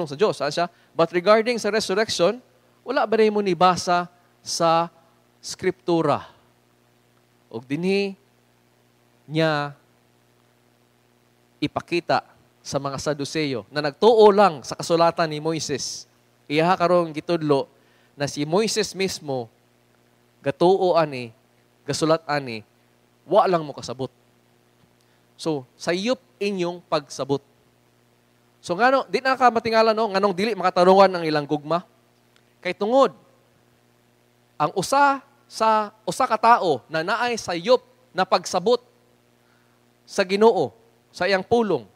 sa Dios. Siya, but regarding sa resurrection, wala ba mo nibasa sa Skriptura? Og dinhi niya ipakita sa mga Saduceo na nagtuo lang sa kasulatan ni Moises. Iyaha karong gitudlo na si Moises mismo gatuo ani, gasulat ani, wa lang mo kasabot. So, sayop inyong pagsabot. So ngano, di na ka matingala nganong dili makatarungan ang ilang gugma. Kay tungod ang usa ka tao na naay sayop na pagsabot sa Ginoo, sa iyang pulong,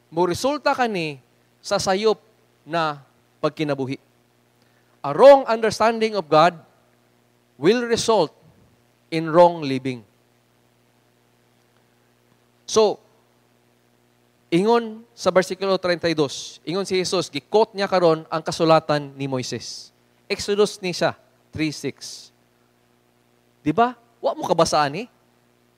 mo resulta kani sa sayop na pagkinabuhi. A wrong understanding of God will result in wrong living. So, ingon sa versikulo 32, ingon si Jesus, gikot niya karon ang kasulatan ni Moises. Exodus ni siya, 3:6. Diba? Wa mo kabasaan ni?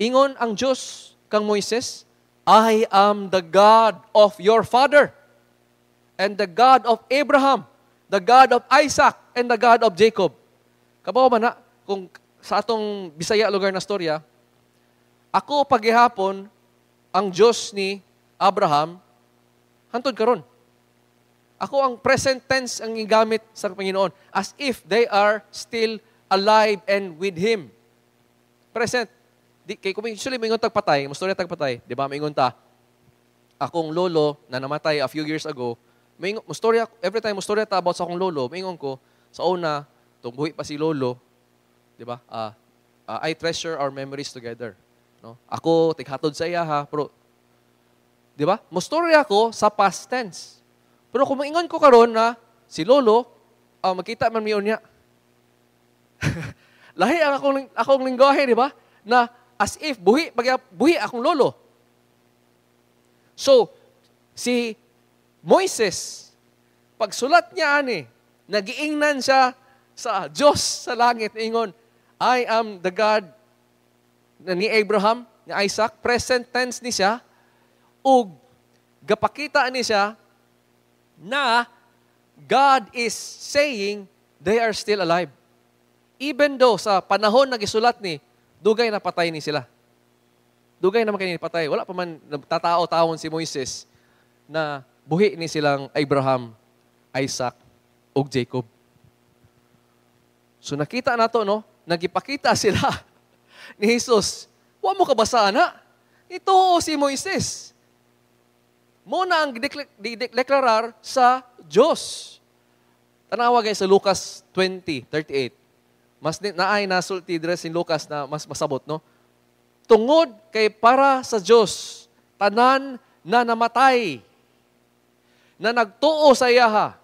Ingon ang Diyos kang Moises, I am the God of your father, and the God of Abraham, the God of Isaac, and the God of Jacob. Kabaw man na, kung sa atong Bisaya lugar na storya, ako paghihapon ang Diyos ni Abraham, hantod karon. Ako ang present tense ang gigamit sa Panginoon as if they are still alive and with Him. Present. Kay kung usually may ingon tagpatay, mastorya tagpatay, di ba? May ingon ta, akong lolo na namatay a few years ago, may mustorya, every time mustorya ta about sa akong lolo, may ingon ko, sa una, itong buhi pa si lolo, di ba? I treasure our memories together. No? Ako, tighatod sa iya ha, pero Di ba? Mostorya ko sa past tense. Pero kung maingon ko karon na si Lolo, makita man miyon niya. Lahi ang akong lingwahe, di ba? Na as if buhi akong lolo. So, si Moises, pagsulat niya nagiingnan siya sa Diyos sa langit, ingon, I am the God ni Abraham, ni Isaac, present tense ni siya, ug gapakita ni siya na God is saying they are still alive. Even though sa panahon na gisulat ni, dugay na patay ni sila. Dugay naman kayo patay. Wala pa man tatao-taon si Moises na buhi ni silang Abraham, Isaac, ug Jacob. So nakita nato, no? Nagipakita sila ni Jesus. Wa mo kabasa na. Ito si Moises. Mo na ang deklarar sa Diyos. Tanawa guys sa Lucas 20:38. Mas naay nasulti dire si Lucas na mas masabot, no? Tungod kay para sa Diyos, tanan na namatay, na nagtuo sa iyaha,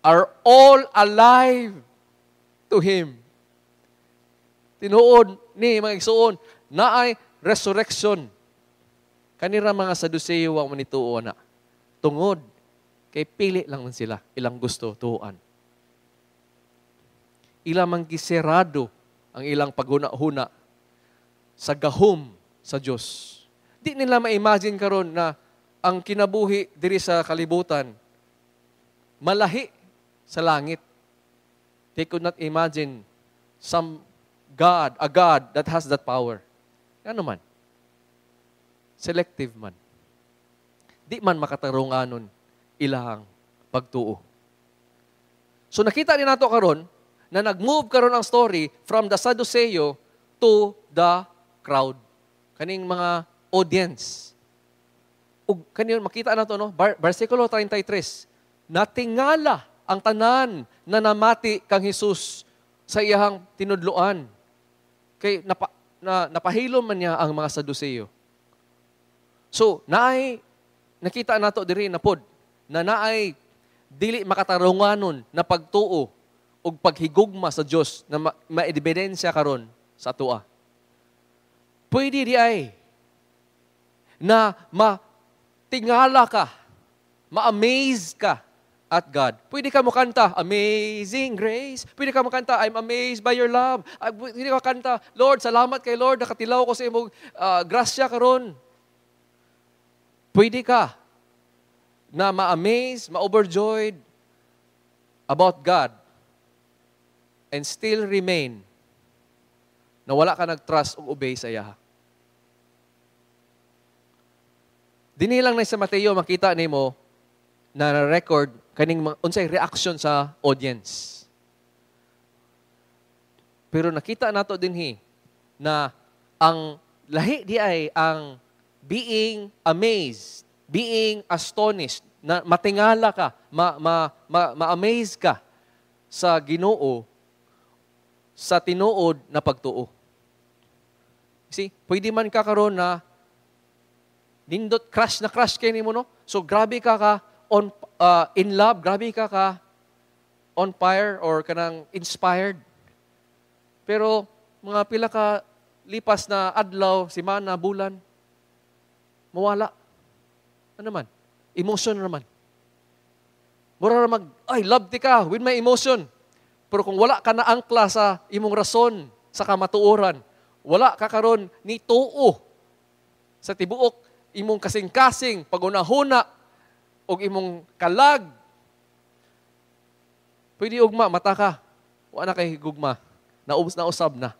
are all alive to Him. Tinuod ni mga igsuon, naay resurrection. Kanira mga Saduceo ang manituo na. Tungod, kay pili lang man sila, ilang gusto tuuan. Ilang manggiserado ang ilang paghuna-huna sa gahom sa Diyos. Di nila ma-imagine karon na ang kinabuhi diri sa kalibutan, malahi sa langit. They could not imagine a God that has that power. Ano man? Selective man. Di man makatarunganon ilahang pagtuo. So nakita ni nato karon na nag-move karon ang story from the Sadduceo to the crowd. Kaning mga audience. Ug kanin makita nato, no, versikulo 33. Natingala ang tanan na namati kang Hesus sa iyang tinudloan. Kay napahilom man niya ang mga Sadduceo. So, nakita nato diri na pod na naay dili makatarunganon na pagtuo ug paghigugma sa Dios na maebidensya karon sa atoa. Pwede di ay na matingala ka, ma-amaze ka at God. Pwede ka mo kanta, Amazing Grace. Pwede ka mo kanta, I'm amazed by your love. Pwede ka kanta, Lord, salamat kay Lord, nakatilaw ko sa imong grasya karon. Pwede ka na ma-amaze, ma-overjoyed about God and still remain na wala ka nag-trust o obey sa iya. Dinilang na sa Mateo, makita nimo na record kaning unsay reaction sa audience. Pero nakita nato dinhi na ang lahi di ay ang being amazed, being astonished, na matingala ka, ma-amaze ka sa Ginoo sa tinuod na pagtuo. See, pwede man ka karon na nindot crush kay nimo, no? So grabe ka in love, grabe ka on fire or kanang inspired. Pero mga pila ka lipas na adlaw, semana, bulan, mawala. Ano man? Emotion naman. Mura na I love ti ka with my emotion. Pero kung wala ka na angkla sa imong rason, sa kamatuoran, wala ka karon ni tuo sa tibuok, imong kasing-kasing, pagunahuna, o imong kalag. Pwede ugma, mata ka. Wala na kay gugma. Nausab na.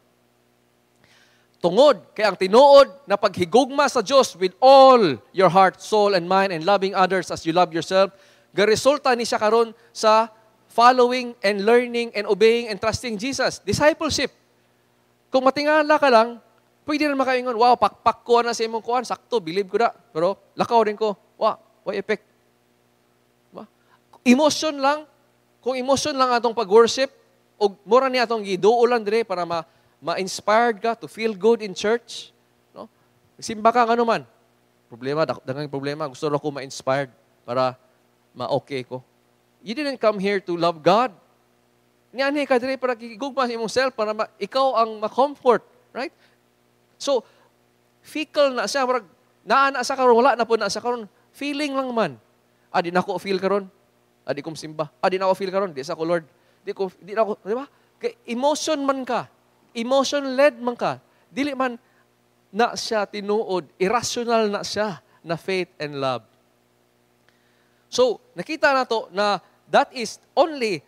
Tungod, kay ang tinuod na paghigugma sa Diyos with all your heart, soul, and mind, and loving others as you love yourself, garesulta ni siya karon sa following and learning and obeying and trusting Jesus. Discipleship. Kung matingala ka lang, pwede na makaingon, wow, pakpak ko na sa imong kuhan, sakto, believe ko na. Pero lakaw rin ko, wow, effect. Diba? Emotion lang, kung emotion lang atong pag-worship, o mura niya atong giduulan dire para ma-inspired ka to feel good in church. No? Simba ka ano man. Problema, daghang problema. Gusto rin ako ma-inspired para ma-okay ko. You didn't come here to love God. Niyan ka dire para kikigugma sa imong self para ikaw ang ma-comfort. Right? So, fickle na siya. Naana sa karon, wala na po na sa karon. Feeling lang man. Di na ako feel karon. Di ko simba. Di na ako feel karon. Di sa ko, Lord. Di na ako, di ba? Emotion man ka. Emotion-led man ka. Dili man na siya tinuod. Irrational na siya na faith and love. So, nakita na to na that is only,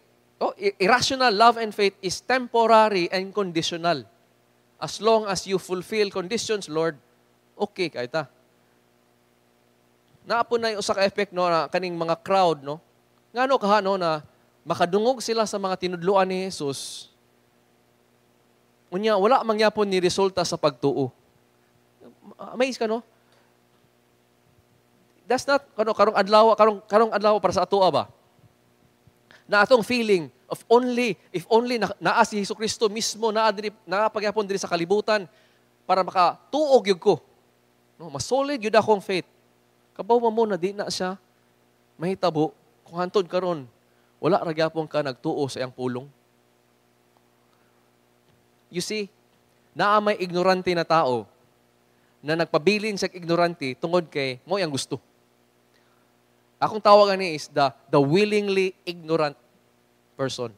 irrational love and faith is temporary and conditional. As long as you fulfill conditions, Lord, okay kahit ta. Naapon na yung usa ka effect no, na kaning mga crowd, no? Ngano kaha no, na makadungog sila sa mga tinudloan ni Jesus. Unya, wala mangyapon ni resulta sa pagtuo. Amaze ka, no? That's not, karong adlaw para sa atoa ba? Na atong feeling of if only naa si Jesucristo mismo naapagyapon diri sa kalibutan para makatuog yun ko. No, mas solid yun akong faith. Kabaw mo na di na siya mahitabo kung hantod karon wala ra gyapon ka nagtuo sa iyang pulong. You see, naa may ignorante na tao na nagpabilin sa ignorante tungod kay mo yang gusto. Akong tawagan ni is the willingly ignorant person.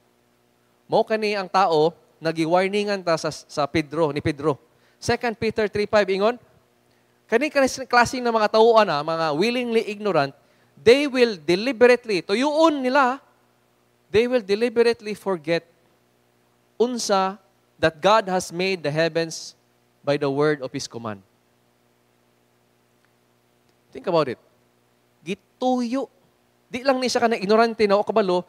Mo kani ang tao nagi-warningan ta sa ni Pedro. 2 Peter 3:5 ingon, kani klaseng na mga tauan mga willingly ignorant, they will deliberately, tuyuon nila, they will deliberately forget unsa that God has made the heavens by the word of His command. Think about it. Gituyo. Di lang ni siya ka na ignorante na o kabalo,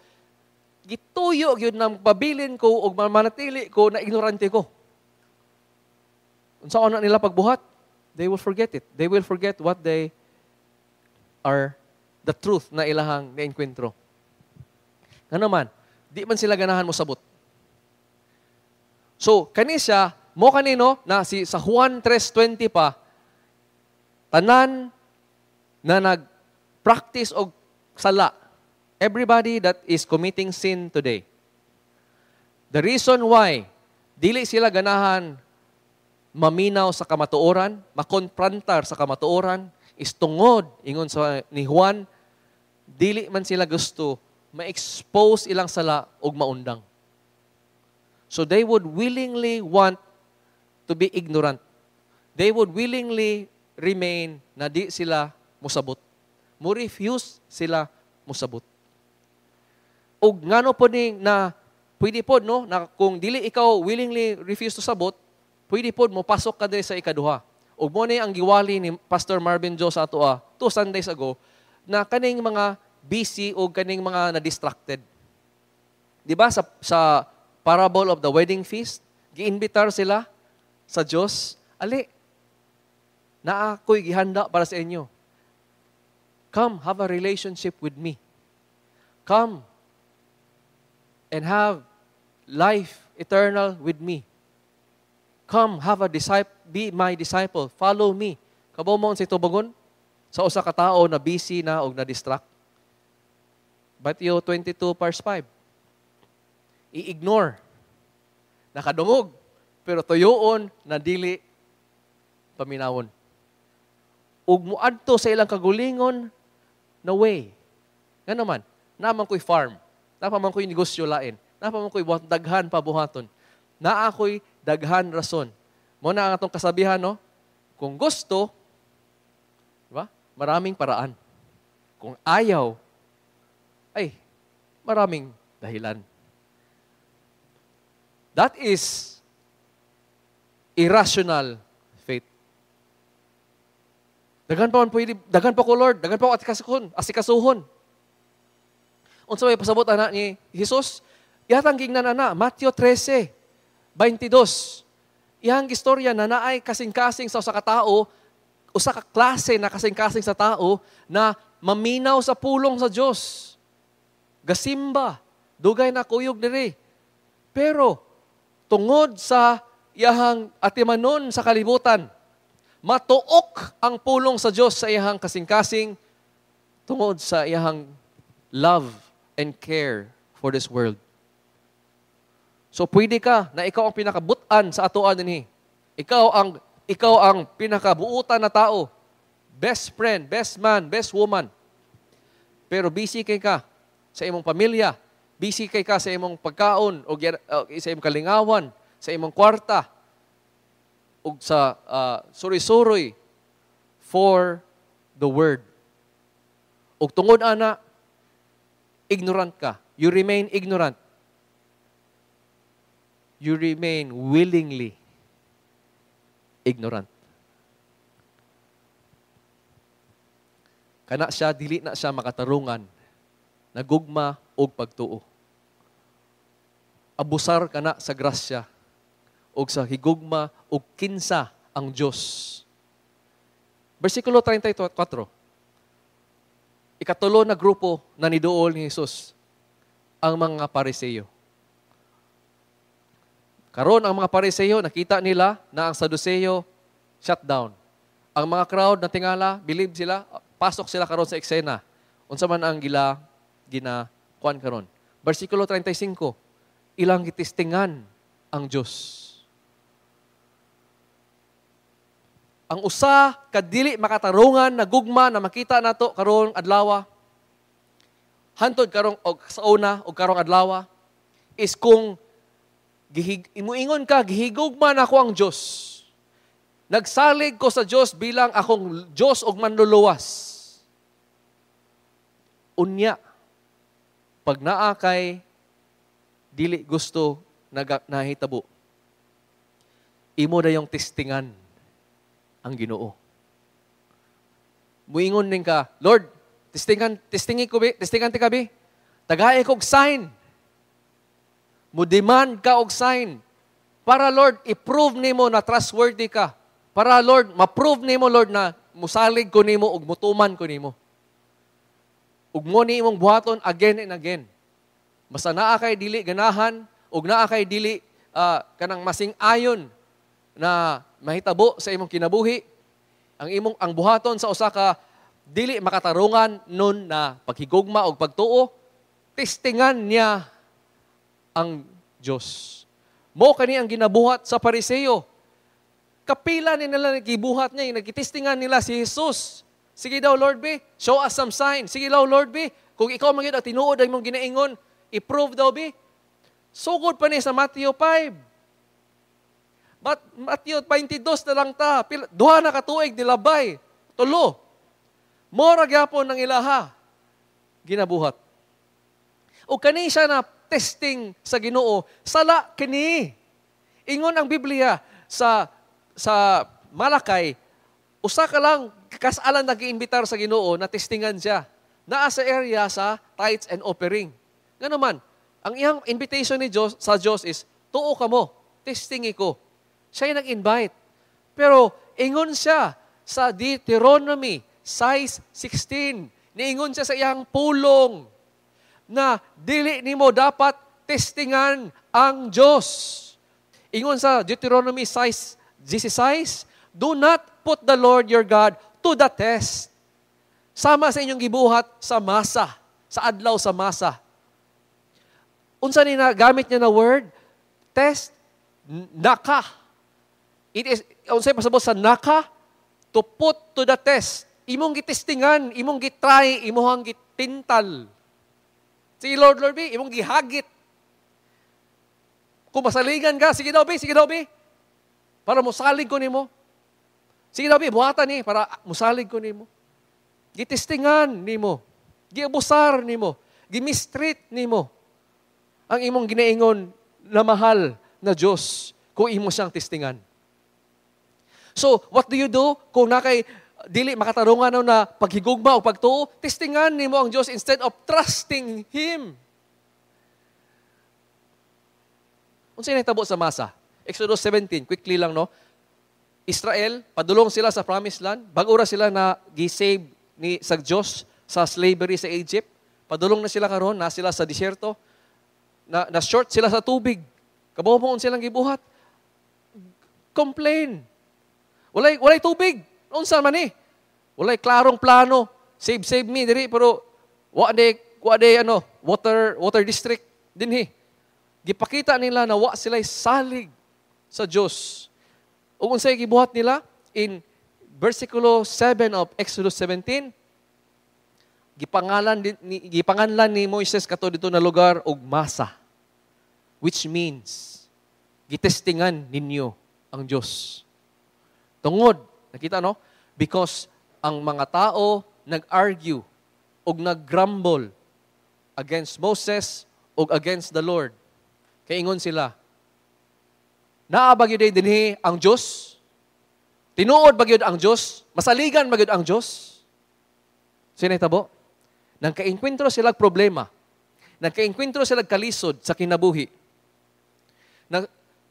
gituyo yun nang pabilin ko o manatili ko na ignorante ko. Unsa na nila pagbuhat? They will forget it. They will forget what they are, the truth na ilahang na-enkwentro. Nga naman, di man sila ganahan mo sabot. So, kanisya, mo kanino, sa Juan 3:20 pa, tanan na nag-practice og sala. Everybody that is committing sin today. The reason why dili sila ganahan maminaw sa kamatuoran, makonfrontar sa kamatuoran, is tungod, ingon sa ni Juan, dili man sila gusto ma-expose ilang sala og maundang. So they would willingly want to be ignorant. They would willingly remain na di sila musabot. Mo refuse sila musabot. Og ngano po na pwede po no na kung dili ikaw willingly refuse to sabot, pwede po mo pasok ka diri sa ikaduha. Og mo ni ang giwali ni Pastor Marvin Joe sa atoa 2 Sundays ago na kaning mga busy o kaning mga na-distracted. Di ba sa parable of the wedding feast, giinbitar sila sa Diyos, ali, na ako'y gihanda para sa inyo. Come, have a relationship with me. Come and have life eternal with me. Come, be my disciple. Follow me. Kabaw mo sa itubagon? Sa usa ka tao na busy na o na-distract. Matthew 22:5. I-ignore. Nakadungog. Pero tuyoon na dili paminawon. Ug muadto sa ilang kagulingon na way. Nga naman, naman ko'y farm. Napaman ko'y negosyo lain. Napaman ko'y daghan pabuhaton. Na ako'y daghan rason. Mo na ang atong kasabihan, no? Kung gusto, diba? Maraming paraan. Kung ayaw, ay, maraming dahilan. That is irrational faith. Daghan pa ko Lord, daghan pa ko asikasuhon. Unsa may pasabot ana ni Jesus? Yatang gingnan ana, Matthew 13:22. Iyang istorya na naay kasing-kasing sa usa ka tao, usa ka klase na kasing-kasing sa tao na maminaw sa pulong sa Dios. Gasimba, dugay na kuyog diri. Pero tungod sa iyahang atimanon sa kalibutan, matuok ang pulong sa Dios sa iyang kasing-kasing tungod sa iyang love and care for this world. So pwede ka na ikaw ang pinakabutan sa atoan dinhi. Ikaw ang pinakabuutan na tao. Best friend, best man, best woman. Pero busy kay ka sa imong pamilya, busy kay ka sa imong pagkaon o sa imong kalingawan, sa imong kwarta, o sa suri-suri for the word. O tungod ana, ignorant ka. You remain ignorant. You remain willingly ignorant. Kana siya, dili na siya makatarungan, nagugma og pagtuo. Abusar kana sa grasya, og sa higugma, og kinsa ang Diyos. Versikulo 34. Ikatulo na grupo na niduol ni Jesus, ang mga Pariseo. Karon ang mga Pariseo, nakita nila na ang Saduceo shut down. Ang mga crowd na tingala, believe sila, pasok sila karon sa eksena. Unsa man ang ginakuan karon. Versikulo 35, ilang gitistingan ang Diyos. Ang usa kadili makatarungan na gugma na makita nato karon adlaw, hantod karong og sa una og karong adlaw, is kung imuingon ka, gihigugma na ako ang Diyos. Nagsalig ko sa Diyos bilang akong Diyos og manluluwas. Unya, pag naa kay dili gusto nahitabo, imo dayong testingan ang Ginoo. Muingon ning ka, Lord, testingan ti kabi. Tagay kog sign. Mu-demand ka og sign. Para, Lord, i-prove nimo na trustworthy ka. Para, Lord, ma-prove nimo, Lord, na musalig ko nimo ug mutuman ko nimo. Ug mo ni imong buhaton again and again. Basta naa kay dili ganahan ug naa kay dili kanang masing ayon na mahitabo sa imong kinabuhi, ang buhaton sa usa ka dili makatarungan nun na paghigugma o pagtuo, testingan niya ang Diyos. Mo kani ang ginabuhat sa Pariseo. Kapila ni nila nagibuhat niya, nagitestingan nila si Jesus. Sige daw, Lord be, show us some sign. Sige daw, Lord be, kung ikaw magyud ang tinuod ay mong ginaingon, i-prove daw be. Sugod pa ni sa Matthew 5. But Matthew 22 na lang ta. Duha na katuig dilabay. Tulo. Mora gyapon ng ilaha. Ginabuhat. O kani siya na testing sa Ginoo. Sala kini. Ingon ang Biblia sa Malakay, usa ka lang kasalan nag-iimbitar sa Ginoo na testingan siya. Naa sa area sa tithes and offering. Nga naman, ang iyang invitation ni Diyos, sa Diyos is, tuo ka mo, testing ko. Siya yung nag-invite. Pero, ingon siya sa Deuteronomy 6:16. Niingon siya sa iyang pulong na dili nimo dapat testingan ang Diyos. Ingon sa Deuteronomy 6:16, do not put the Lord your God to the test. Sama sa inyong gibuhat sa masa, sa adlaw sa masa. Unsa ni na gamit niya na word? Test, naka. It is, unsay pasabot sa naka? To put to the test. Imong gitestingan, imong gitry, imong gitintal. Sige Lord, be, imong gihagit. Kung masaligan ka, sige daw, be. Para musalig ko nimo. Sige daw, be, buhatan ni, para musalig ko nimo. Gitestingan nimo. Giabusar nimo. Gimistreat nimo. Ang imong ginaingon na mahal na Diyos kung imo siyang testingan. So, what do you do kung nakay dili makatarungan na paghigugma o pagtuo? Testingan nimo ang Diyos instead of trusting Him. Unsay nahitabo sa masa? Exodus 17, quickly lang, no? Israel, padulong sila sa promised land. Bag-ura sila na gisave ni sa Diyos sa slavery sa Egypt. Padulong na sila karon, na sila sa disyerto. Na short sila sa tubig. Kabaw mo silang gibuhat. Complain. Walay tubig. Unsa man ni? Walay klarong plano. Save me diri pero wa de water district dinhi. Gipakita nila na wa sila'y salig sa Dios. Ug unsay gibuhat nila in versikulo 7 of Exodus 17, gipanganlan ni Moises kato dito na lugar og Masa, which means gitestingan ninyo ang Dios. Tungod, nakita no? Because ang mga tao nag-argue o nag-grumble against Moses o against the Lord. Kaingon sila, naabag yun dinhi ang Diyos? Tinuod ba yun ang Diyos? Masaligan ba yun ang Diyos? Sinitabo? Nang kainkwentro sila problema, nang kainkwentro sila kalisod sa kinabuhi,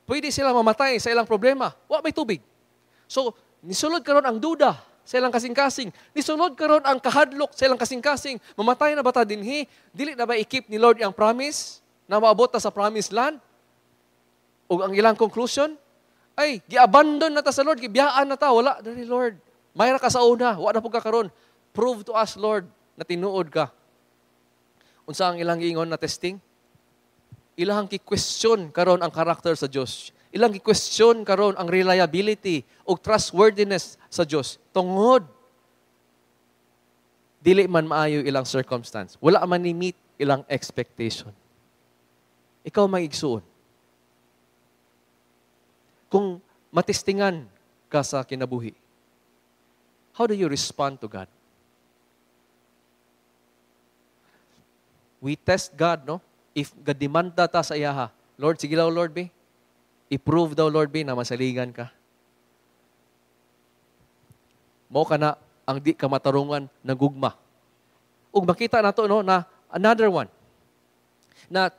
pwede sila mamatay sa ilang problema. Wa may tubig. So, nisulod karon ang duda sa ilang kasing-kasing. Nisulod karon ang kahadlok sa ilang kasing-kasing. Mamatay na ba ta dinhi? Dili na ba i-keep ni Lord ang promise na maabot ta sa promised land? O ang ilang conclusion, ay, gi-abandon na ta sa Lord, gibiyaan na ta, wala, dali Lord. Mayra ka sa una, wala na po ka karon. Prove to us, Lord, na tinuod ka. Unsa ang ilang giingon na testing? Ilang ki-question karon ang karakter sa Dios. Ilang ki-question karon ang reliability o trustworthiness sa Dios. Tungod dili man maayo ilang circumstance. Wala man ni meet ilang expectation. Ikaw mag-igsuon. Kung matestingan ka sa kinabuhi, how do you respond to God? We test God, no? If gadimanda ta sa iyaha, Lord, sige daw, Lord, be. I-prove daw, Lord, be, na masaligan ka. Mao ka na ang di ka matarungan na gugma. Ug makita na to, no, na another one. Na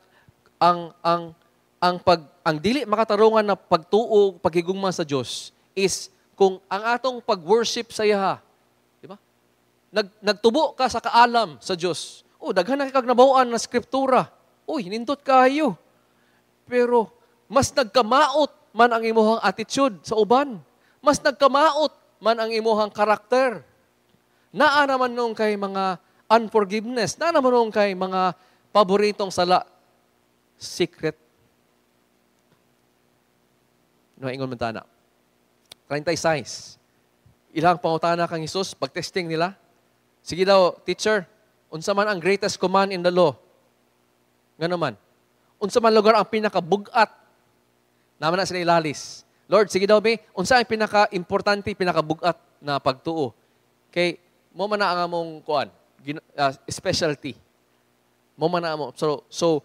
ang dili makatarungan na pagtuo, pagigugma sa Dios is kung ang atong pag-worship sa iyaha, di ba? Nagtubo ka sa kaalam sa Dios. Daghan na kag nabawaan na skriptura. Nindot kayo. Pero mas nagkamaot man ang imuhang attitude sa uban. Mas nagkamaot man ang imuhang karakter. Naa naman nung kay mga unforgiveness. Naa naman nung kay mga paboritong sala. Secret. No, ingon man tana. 36. Ilang pangutana kang Hesus, pag-testing nila. Sige daw, teacher, unsa man ang greatest command in the law? Nga naman. Unsa man lugar ang pinakabugat? Naman na sila ilalis. Lord, sige daw, be, unsa ang pinaka-importante, pinakabugat na pagtuo? Kay, mo man na ang among kuan, specialty. Mo man na among. So,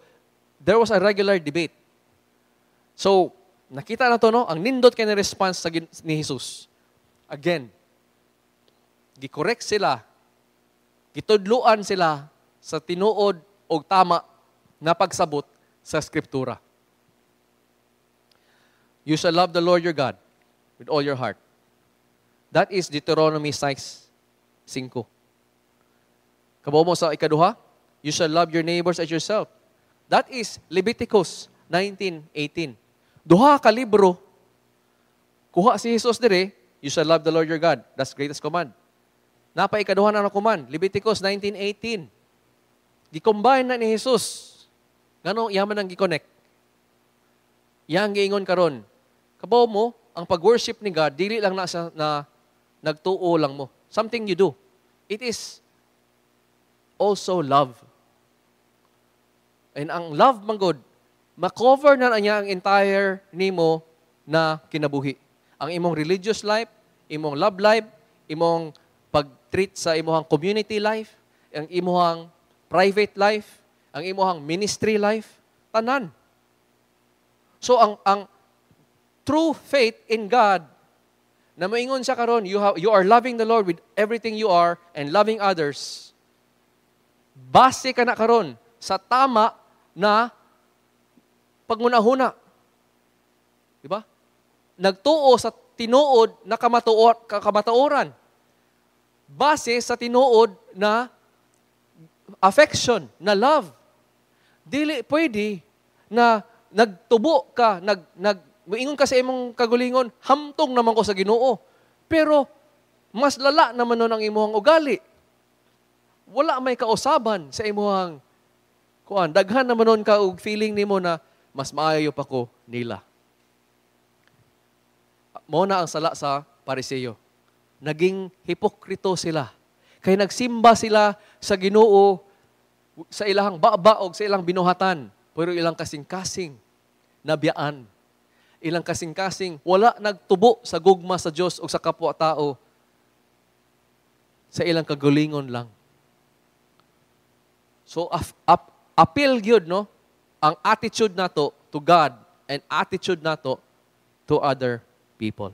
there was a regular debate. So, nakita na to, no? Ang nindot kay na response ni Jesus. Again, gikorek sila, gitudluan sila sa tinuod o tama na pagsabot sa Skriptura. You shall love the Lord your God with all your heart. That is Deuteronomy 6:5. Kabaw mo sa ikaduha, you shall love your neighbors as yourself. That is Leviticus 19:18. Duha ka libro, kuha si Jesus dire, you shall love the Lord your God. That's the greatest command. Napa ikaduha na command, Leviticus 19:18. Gi-combine na ni Jesus. Ngano yaman ang gi-connect? Yang giingon karon. Kabaw mo, ang pag-worship ni God, dili lang na siya na nagtuo lang mo. Something you do. It is also love. And ang love man God, ma-cover na niya ang entire nimo na kinabuhi. Ang imong religious life, imong love life, imong pag-treat sa imong community life, ang imong private life, ang imong ministry life, tanan. So ang true faith in God, na moingon siya karon, you are loving the Lord with everything you are and loving others. Base ka na karon sa tama na pagunahuna. Diba? Nagtuo sa tinuod na kamatuoran. Base sa tinuod na affection, na love. Dili pwede na nagtubo ka, moingon ka sa imong kagulingon, hamtong naman ko sa Ginoo. Pero, mas lala naman nun ang imuhang ugali. Wala may kausaban sa imuhang kuan. Daghan naman nun ka og feeling nimo na mas maayo pa ko nila. Mao na ang sala sa Pariseo. Naging hipokrito sila. Kay nagsimba sila sa Ginoo sa ilang baba o sa ilang binuhatan, pero ilang kasing-kasing nabiyaan. Ilang kasing-kasing wala nagtubo sa gugma sa Dios o sa kapwa-tao. Sa ilang kagalingon lang. So appeal gyud no ang attitude nato to God and attitude nato to other people.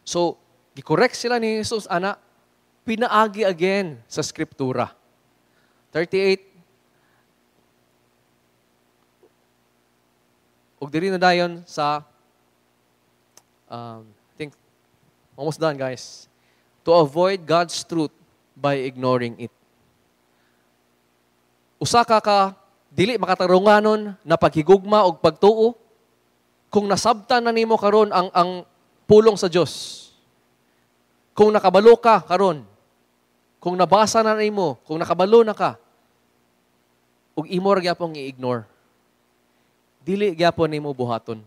So gikorek sila ni Jesus ana, pinaagi again sa Skriptura. 38. Ug diri na dayon sa I think almost done guys. To avoid God's truth by ignoring it. Usa ka dili makatarunganon na paghigugma og pagtuo kung nasabtan na nimo karon ang pulong sa Dios. Kung nakabalo ka karon, kung nabasa na nimo, kung nakabalo na ka, ug imo ra gyapon i-ignore. Dili gyapon nimo buhaton.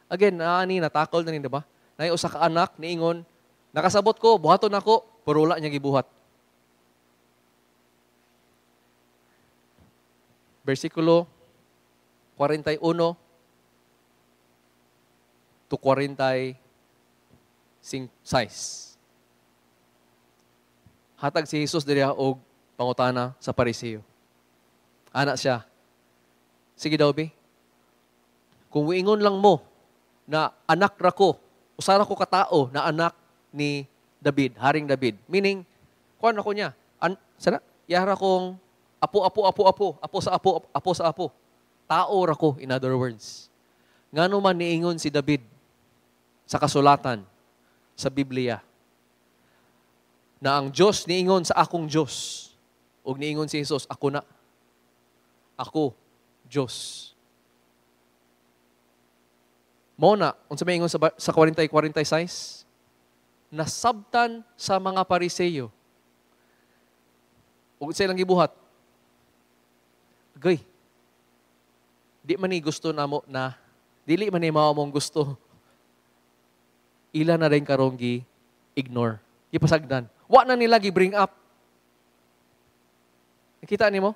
Again, natakol na ni, diba? Nay usa ka anak niingon, nakasabot ko, buhaton ako, pero wala niya gibuhat. Versikulo 41 to 46. Hatag si Jesus diri og pangutana sa Pariseo. Ana siya. Sige daw, be. Kung wiingon lang mo na anak ra ko, usara ko katao na anak ni David, Haring David. Meaning, kuan ako niya. Sana? Yara kong apo sa apo. Tao ra ko, in other words. Ngano man niingon si David sa kasulatan, sa Biblia, na ang Diyos niingon sa akong Diyos. O niingon si Jesus, ako na. Ako, Diyos. Mona, unsa may ingon sa 40-46, nasabtan sa mga Pariseo. O sa ilang gibuhat, gay, di man ni gusto na mo na, dili man ni mao mong gusto, ila na rin karong gi-ignore, gipasagdan. Wa na nila gi-bring up. Nakita nimo?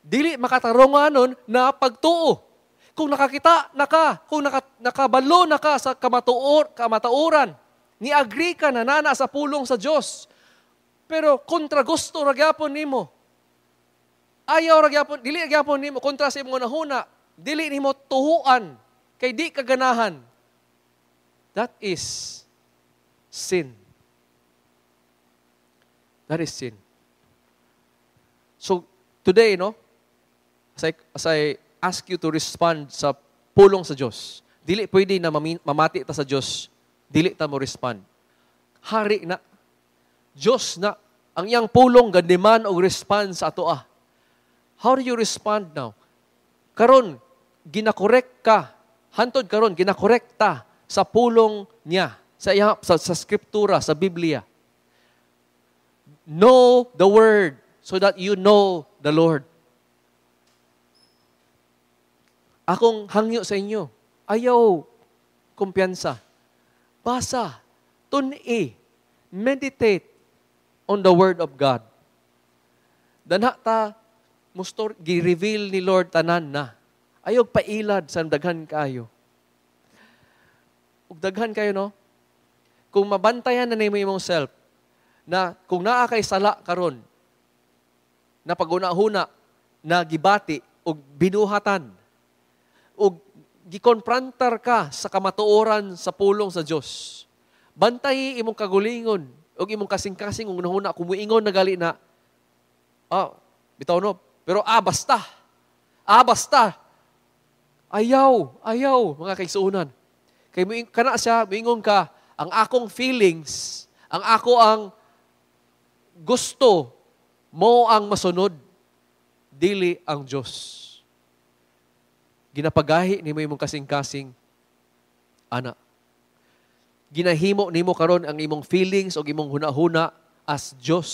Dili makatarunganon na pagtuo. Kung nakakita na ka, kung nakabalo na ka sa kamatauran, ni-agree ka na nana sa pulong sa Diyos. Pero kontra gusto ra gyapon nimo. Ayaw ra gyapon, dili gyapon nimo kontra sa imong nahuna, dili nimo tuhuan kay di kaganahan. That is sin. That is sin. So, today, no, as I ask you to respond sa pulong sa Diyos, dili pwede na mamati ta sa Diyos, dili ta mo respond. Hari na, Diyos na, ang iyang pulong gandiman o response sa ato ah. How do you respond now? Karon, ginakorek ka, hantod karon, ginakorek ta sa pulong niya, sa Skriptura, sa Biblia. Know the Word so that you know the Lord. Akong hangyo sa inyo, ayaw kumpiyansa. Basa, tun-i, meditate on the Word of God. Danha ta, gi-reveal ni Lord tanan na. Ayaw pailad sa daghan kayo. Ug daghan kayo, no? Kung mabantayan na nimo imong self, na kung naa kay sala karon, na pag-una-huna, na gibati, o binuhatan, o gikonfrontar ka sa kamatuoran sa pulong sa Diyos. Bantay imong kagulingon, o imong kasing-kasing, kung nahuna, kumuingon na gali na, bitaw no, pero basta. Basta. Ayaw, mga kaigsuunan. Kay kana siya, moingon ka, ang akong feelings, ang gusto mo ang masunod, dili ang Diyos. Ginapagahi ni mo imong kasing-kasing, ana. ginahimo nimo karon ang imong feelings o imong hunahuna as Diyos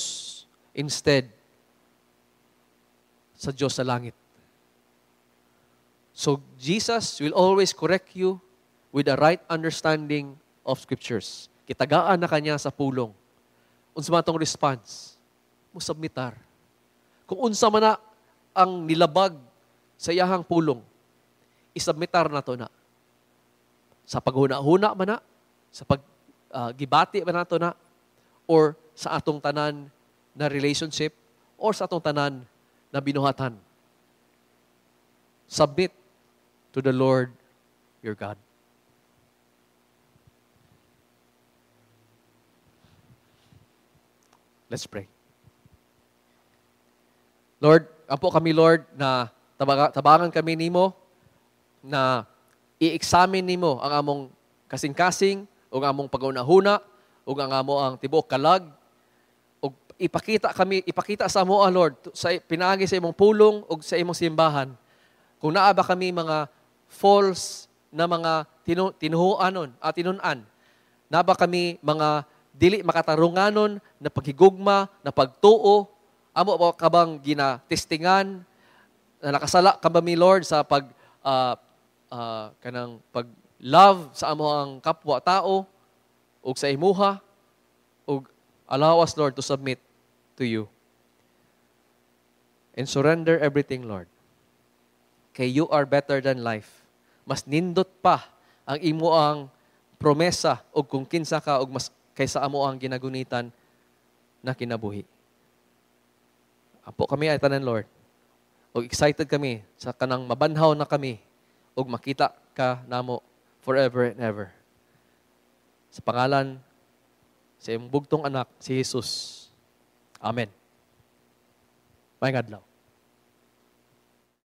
instead sa Diyos sa langit. So Jesus will always correct you with a right understanding of Scriptures. Kitagaan na kanya sa pulong. Unsa man tong response? Musabmitar. Kung unsa man na ang nilabag sa iyahang pulong, isubmitar na to na. Sa paghuna-huna man na, sa paggibati man nato na, or sa atong tanan na relationship, or sa atong tanan na binuhatan. Submit to the Lord your God. Let's pray. Lord, apo kami Lord na tabangan kami nimo na i-examine nimo ang among kasing-kasing o ang among pag-unahuna o ang ang tibuok kalag o ipakita sa amo Lord sa pinaagi sa imong pulong o sa imong simbahan kung naa ba kami mga false na mga tinunan na ba kami mga dili makatarunganon na paghigugma na pagtuo amo ba kabang ginatestingan na nakasala ka ba mi Lord sa kanang pag love sa amo ang kapwa tao o sa imuha o allow us Lord to submit to you and surrender everything Lord kay you are better than life. Mas nindot pa ang imo ang promesa o kung kinsa ka og mas kaysa amo ang ginagunitan na kinabuhi. Apo kami ay tanan Lord. Og excited kami sa kanang mabanhaw na kami og makita ka namo forever and ever. Sa pangalan sa iyong bugtong anak si Jesus. Amen. Maayong adlaw.